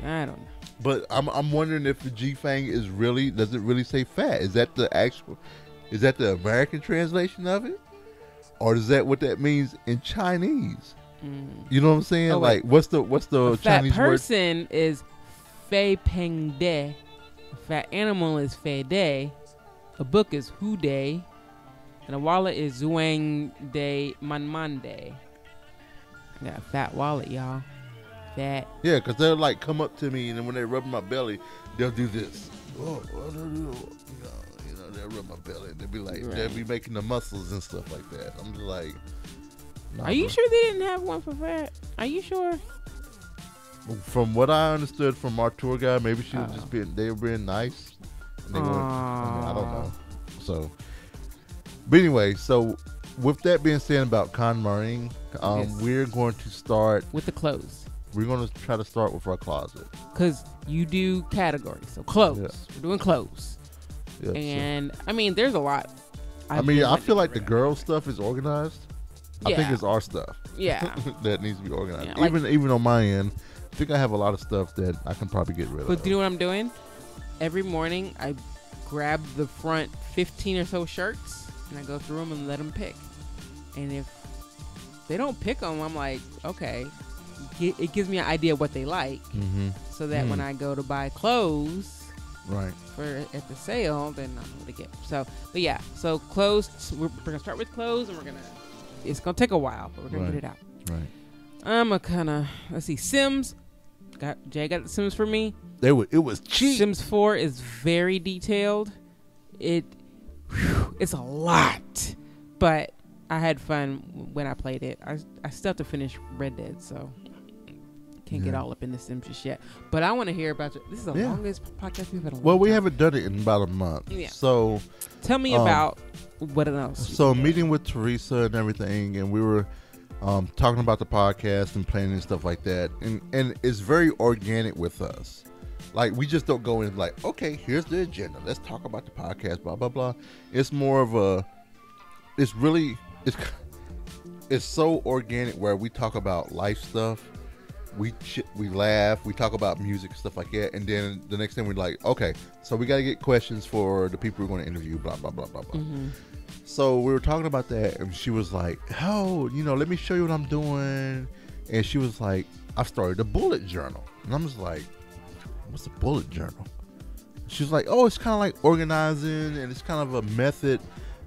I don't know. But I'm wondering if the Jifang does it really say fat? Is that the American translation of it? Or is that what that means in Chinese? You know what I'm saying? Oh, like, what's the a Chinese fat person is fei peng de. A fat animal is fei de. A book is hu de. And a wallet is zuang de man man de. I got a fat wallet, y'all. Fat. Yeah, because they'll like come up to me, and then when they rub my belly, they'll do this. They'll rub my belly, and they'll be like, they'll be making the muscles and stuff like that. I'm just like, nah, Are you sure they didn't have one for fat? Are you sure? From what I understood from our tour guide, maybe she was they were being nice. And they weren't, I don't know. So, but anyway, so with that being said about Kon Maring, we're going to start with the clothes. We're going to try to start with our closet. Because you do categories. So clothes. Yeah. We're doing clothes. Yeah, and, there's a lot. I feel like the girl stuff is organized. Yeah. I think it's our stuff. Yeah. that needs to be organized. Yeah, even on my end, I think I have a lot of stuff that I can probably get rid of. But do you know what I'm doing? Every morning, I grab the front 15 or so shirts, and I go through them and let them pick. And if they don't pick them, I'm like, okay. It gives me an idea of what they like, so that when I go to buy clothes, at the sale, then I know what to get. So, but yeah, so clothes. We're gonna start with clothes, and it's gonna take a while, but we're gonna get it out. Right. I'm a kind of Sims. Jay got the Sims for me. It was cheap. Sims 4 is very detailed. It's a lot, but I had fun when I played it. I still have to finish Red Dead, so. Can't get all up in the Sims just yet. But I want to hear about this is the longest podcast we've had. Well, we haven't done it in about a month. Yeah. So tell me about what else. So meeting with Teresa and everything, and we were talking about the podcast and planning and stuff like that. And it's very organic with us. Like, we just don't go in like, okay, here's the agenda. Let's talk about the podcast, blah, blah, blah. It's more of it's so organic where we talk about life stuff. We laugh, we talk about music and stuff like that, and then the next thing we're like, okay, so we got to get questions for the people we're going to interview, blah, blah, blah, blah, blah. So we were talking about that, and she was like, oh, let me show you what I'm doing. And she was like, I've started a bullet journal. And I'm just like, what's a bullet journal? She was like, oh, it's kind of like organizing, and it's kind of a method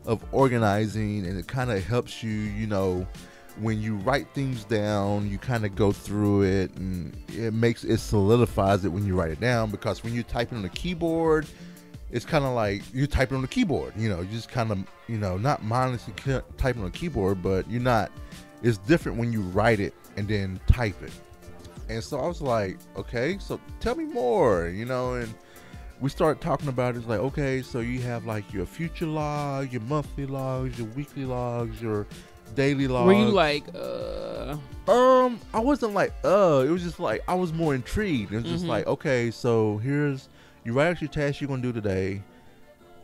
of organizing, and it kind of helps you, when you write things down, you kind of go through it, and it solidifies it when you write it down, because when you're typing on the keyboard, it's kind of like you're typing on the keyboard, you just kind of, not mindlessly typing on the keyboard, but it's different when you write it and then type it. And so I was like, okay, so tell me more, and we started talking about it. It's like, okay, so you have like your future log, your monthly logs, your weekly logs, your daily logs. Were you like, I wasn't like, it was just like, I was more intrigued. It was just like, okay, so you write out your tasks you're going to do today.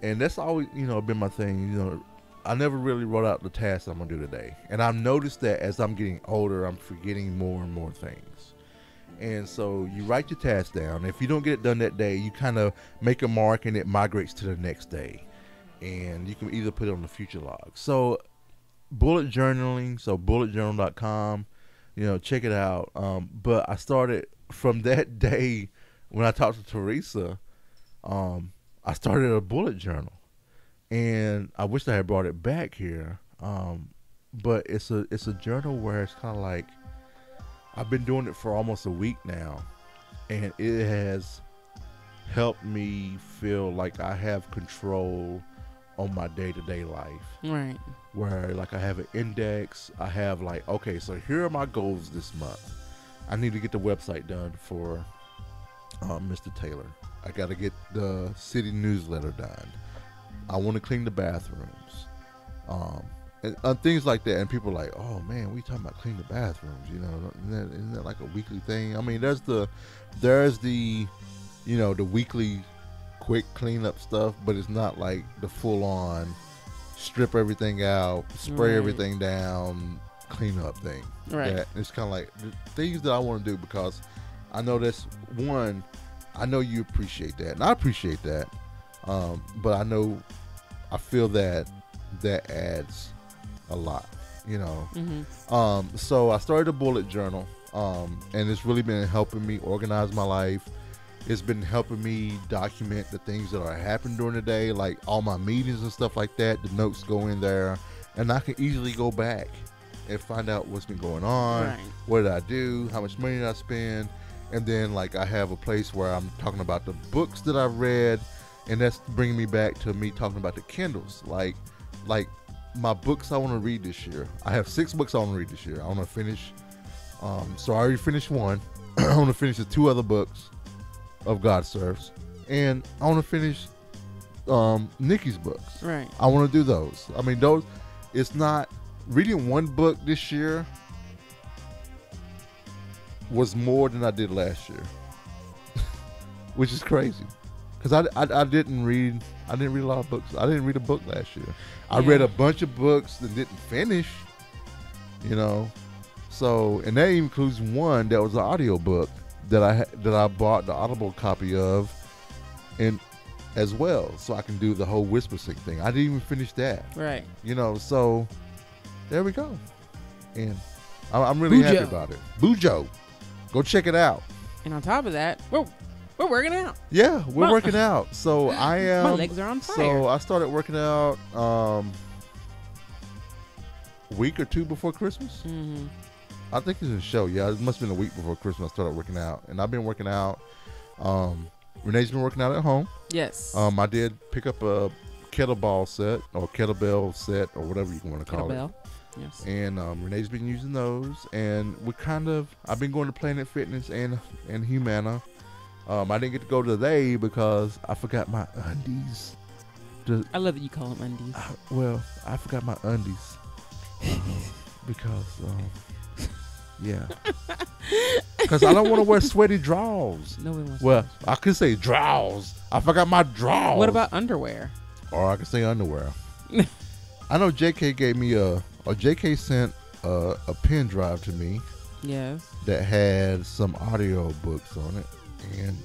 And that's always, been my thing. I never really wrote out the tasks I'm going to do today. And I've noticed that as I'm getting older, I'm forgetting more and more things. And so you write your tasks down. If you don't get it done that day, you kind of make a mark and it migrates to the next day. and you can either put it on the future log. So bullet journaling, so bulletjournal.com, check it out. But I started from that day when I talked to Teresa, I started a bullet journal, and I wish I had brought it back here. But it's a journal where it's kind of like, I've been doing it for almost a week now, and it has helped me feel like I have control on my day-to-day life. Right. Where like I have an index, I have like, okay, so here are my goals this month. I need to get the website done for Mr. Taylor. I got to get the city newsletter done. I want to clean the bathrooms. And things like that. And people are like, oh man, we talking about clean the bathrooms, isn't that like a weekly thing? I mean, there's the the weekly quick cleanup stuff, but it's not like the full on strip everything out, spray everything down, clean up thing. Right. It's kind of like the things that I want to do, because I know that's one, I know you appreciate that, and I appreciate that. But I feel that adds a lot, Mm-hmm. So I started a bullet journal, and it's really been helping me organize my life. It's been helping me document the things that are happening during the day, like all my meetings and stuff like that. The notes go in there, and I can easily go back and find out what's been going on. Right. What did I do? How much money did I spend? And then like I have a place where I'm talking about the books that I've read, and that's bringing me back to me talking about the Kindles. Like my books I want to read this year. I have 6 books I want to read this year. I want to finish. So I already finished one. I want to finish the 2 other books of God Serves, and I want to finish Nikki's books. Right. I want to do those. I mean, those. It's not reading one book this year was more than I did last year, which is crazy, because I didn't read a lot of books. I didn't read a book last year. I read a bunch of books that didn't finish. So, and that includes one that was an audio book that I bought the Audible copy of, and as well, so I can do the whole whisper sync thing. I didn't even finish that. Right. So there we go, and I'm really happy about it. Bujo, go check it out. And on top of that, we're working out. Yeah, we're working out. So I am. My legs are on fire. So I started working out a week or 2 before Christmas. Mm-hmm. I think it's a show. Yeah, it must have been a week before Christmas I started working out. And I've been working out. Renee's been working out at home. Yes. I did pick up a kettlebell set or or whatever you want to call it. Yes. And Renee's been using those. And I've been going to Planet Fitness and Humana. I didn't get to go today because I forgot my undies. I love that you call them undies. I forgot my undies. Because... yeah, because I don't want to wear sweaty drawers. No one wants. Well, I could say drawers. I forgot my drawers. What about underwear? Or I could say underwear. I know JK gave me JK sent a pen drive to me. Yes. That had some audio books on it, and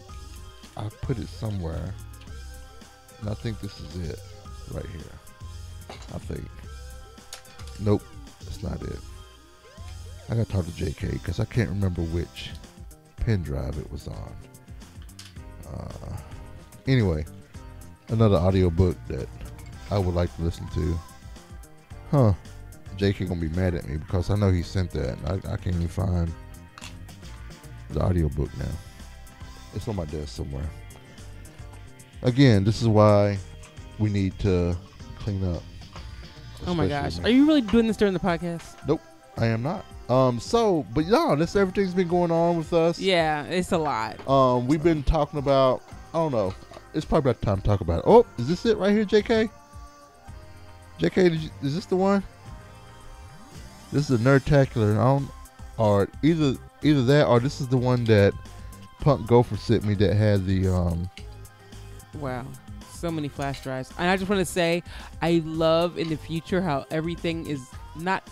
I put it somewhere, and I think this is it right here. I think. Nope, that's not it. I gotta talk to JK because I can't remember which pen drive it was on. Anyway, another audio book that I would like to listen to. JK gonna be mad at me because I know he sent that. I can't even find the audio book now. It's on my desk somewhere. Again, this is why we need to clean up. Oh my gosh. Are you really doing this during the podcast? Nope, I am not. But yeah, everything's been going on with us. Yeah, it's a lot. We've been talking about, I don't know, it's probably about time to talk about it. Oh, is this it right here, JK? JK, is this the one? This is a Nerdtacular. Or either that, or this is the one that Punk Gopher sent me that had the Wow, so many flash drives. And I just want to say, I love in the future how everything is not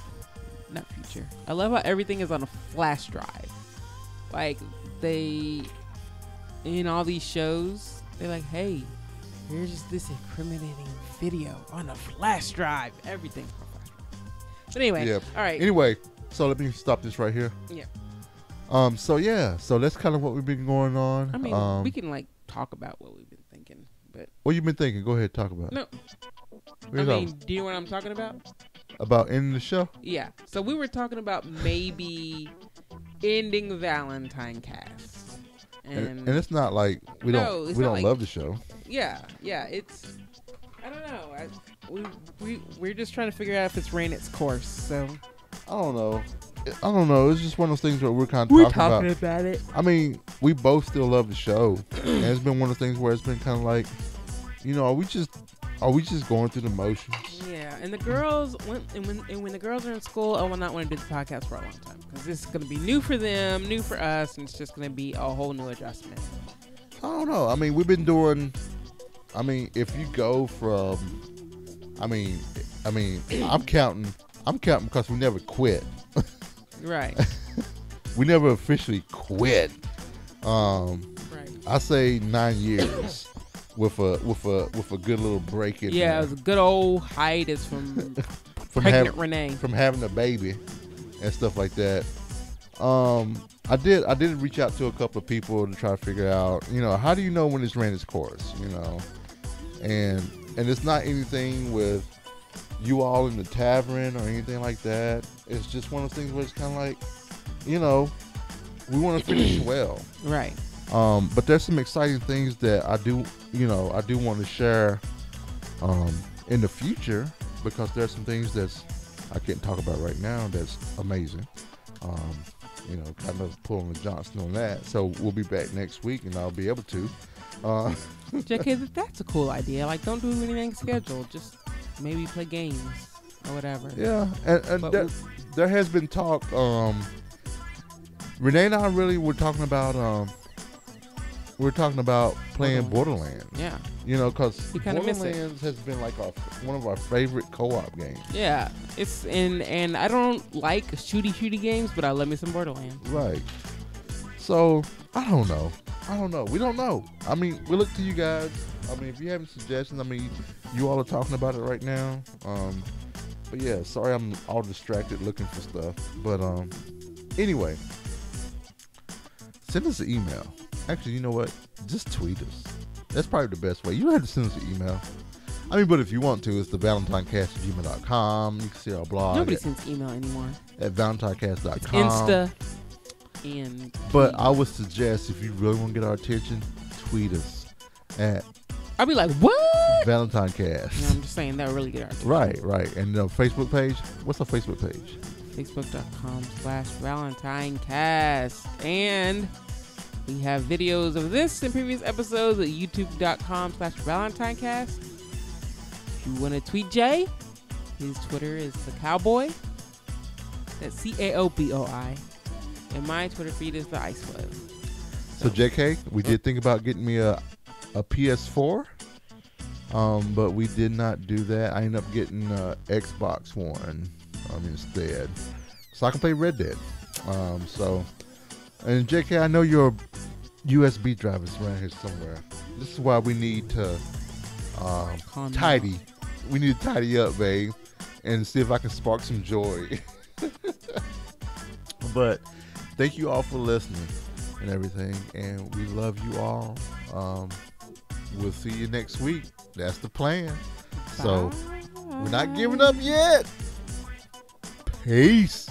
future. I love how everything is on a flash drive. Like in all these shows, they're like, hey, here's this incriminating video on a flash drive. Everything. But anyway, Yeah. all right. Anyway, so let me stop this right here. Yeah. So that's kind of what we've been going on. I mean, we can like talk about what we've been thinking, but what you been thinking? Go ahead, talk about it. no. What I you mean, talking do you know what I'm talking about? about ending the show? Yeah. So we were talking about maybe ending ValentineCast. And it's not like we don't like, love the show. Yeah. It's. I don't know. We're just trying to figure out if it's ran its course. So I don't know. It's just one of those things where we're kind of talking about it. I mean, we both still love the show, and it's been one of those things where it's been kind of like, are we just going through the motions? Yeah, and the girls when the girls are in school, I will not want to do the podcast for a long time because this is going to be new for them, new for us, and it's just going to be a whole new adjustment. I don't know. I mean, we've been doing. I mean, if you go from, I mean, I'm counting because we never quit. Right. We never officially quit. Right. I say 9 years with a good little break in Yeah, there. it was a good old hiatus from pregnant Renee. From having a baby and stuff like that. I did reach out to a couple of people to try to figure out, how do you know when it's ran its course, and it's not anything with you all in the tavern or anything like that. It's just one of those things where it's kind of like, we want to finish well. Right. But there's some exciting things that I do want to share in the future, because there's some things that's I can't talk about right now that's amazing. Kind of pulling the Johnson on that. So we'll be back next week and I'll be able to. JK, that's a cool idea. Like, don't do anything scheduled. Just maybe play games or whatever. Yeah, and there has been talk. Renee and I really were talking about playing Borderlands. Yeah. Because Borderlands has been like one of our favorite co-op games. Yeah, it's and I don't like shooty games, but I love me some Borderlands. Right. So I don't know. We don't know. I mean, we look to you guys. I mean, if you have any suggestions, I mean, you all are talking about it right now. But yeah, sorry I'm all distracted looking for stuff. But anyway, send us an email. Actually, you know what? Just tweet us. That's probably the best way. You don't have to send us an email. I mean, but if you want to, it's the ValentineCast@gmail.com. You can see our blog. Nobody sends email anymore. At ValentineCast.com. It's Insta and But I would suggest, if you really want to get our attention, tweet us at I'll be like, what? ValentineCast. No, I'm just saying that would really get our attention. Right. And the Facebook page? What's our Facebook page? Facebook.com/ValentineCast. And we have videos of this and previous episodes at YouTube.com/ValentineCast. If you want to tweet Jay, his Twitter is the Cowboy. That's CAOBOI. And my Twitter feed is the Ice Web. So JK, we did think about getting me a PS4, but we did not do that. I ended up getting Xbox One instead, so I can play Red Dead. And JK, I know your USB drive is around here somewhere. This is why we need to tidy. We need to tidy up, babe, and see if I can spark some joy. But thank you all for listening and everything, and we love you all. We'll see you next week. That's the plan. Bye. So we're not giving up yet. Peace.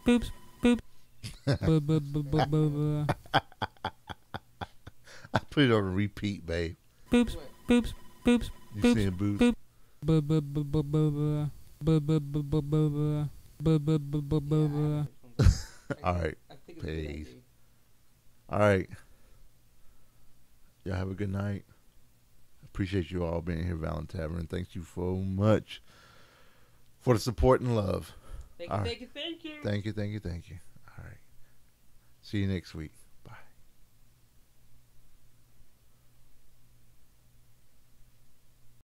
Boops. I put it on repeat, babe. Boops. You saying boobs? All right. Peace. All right. Y'all have a good night. Appreciate you all being here, Valentine. Thank you so much for the support and love. Thank you. Thank you. All right. See you next week.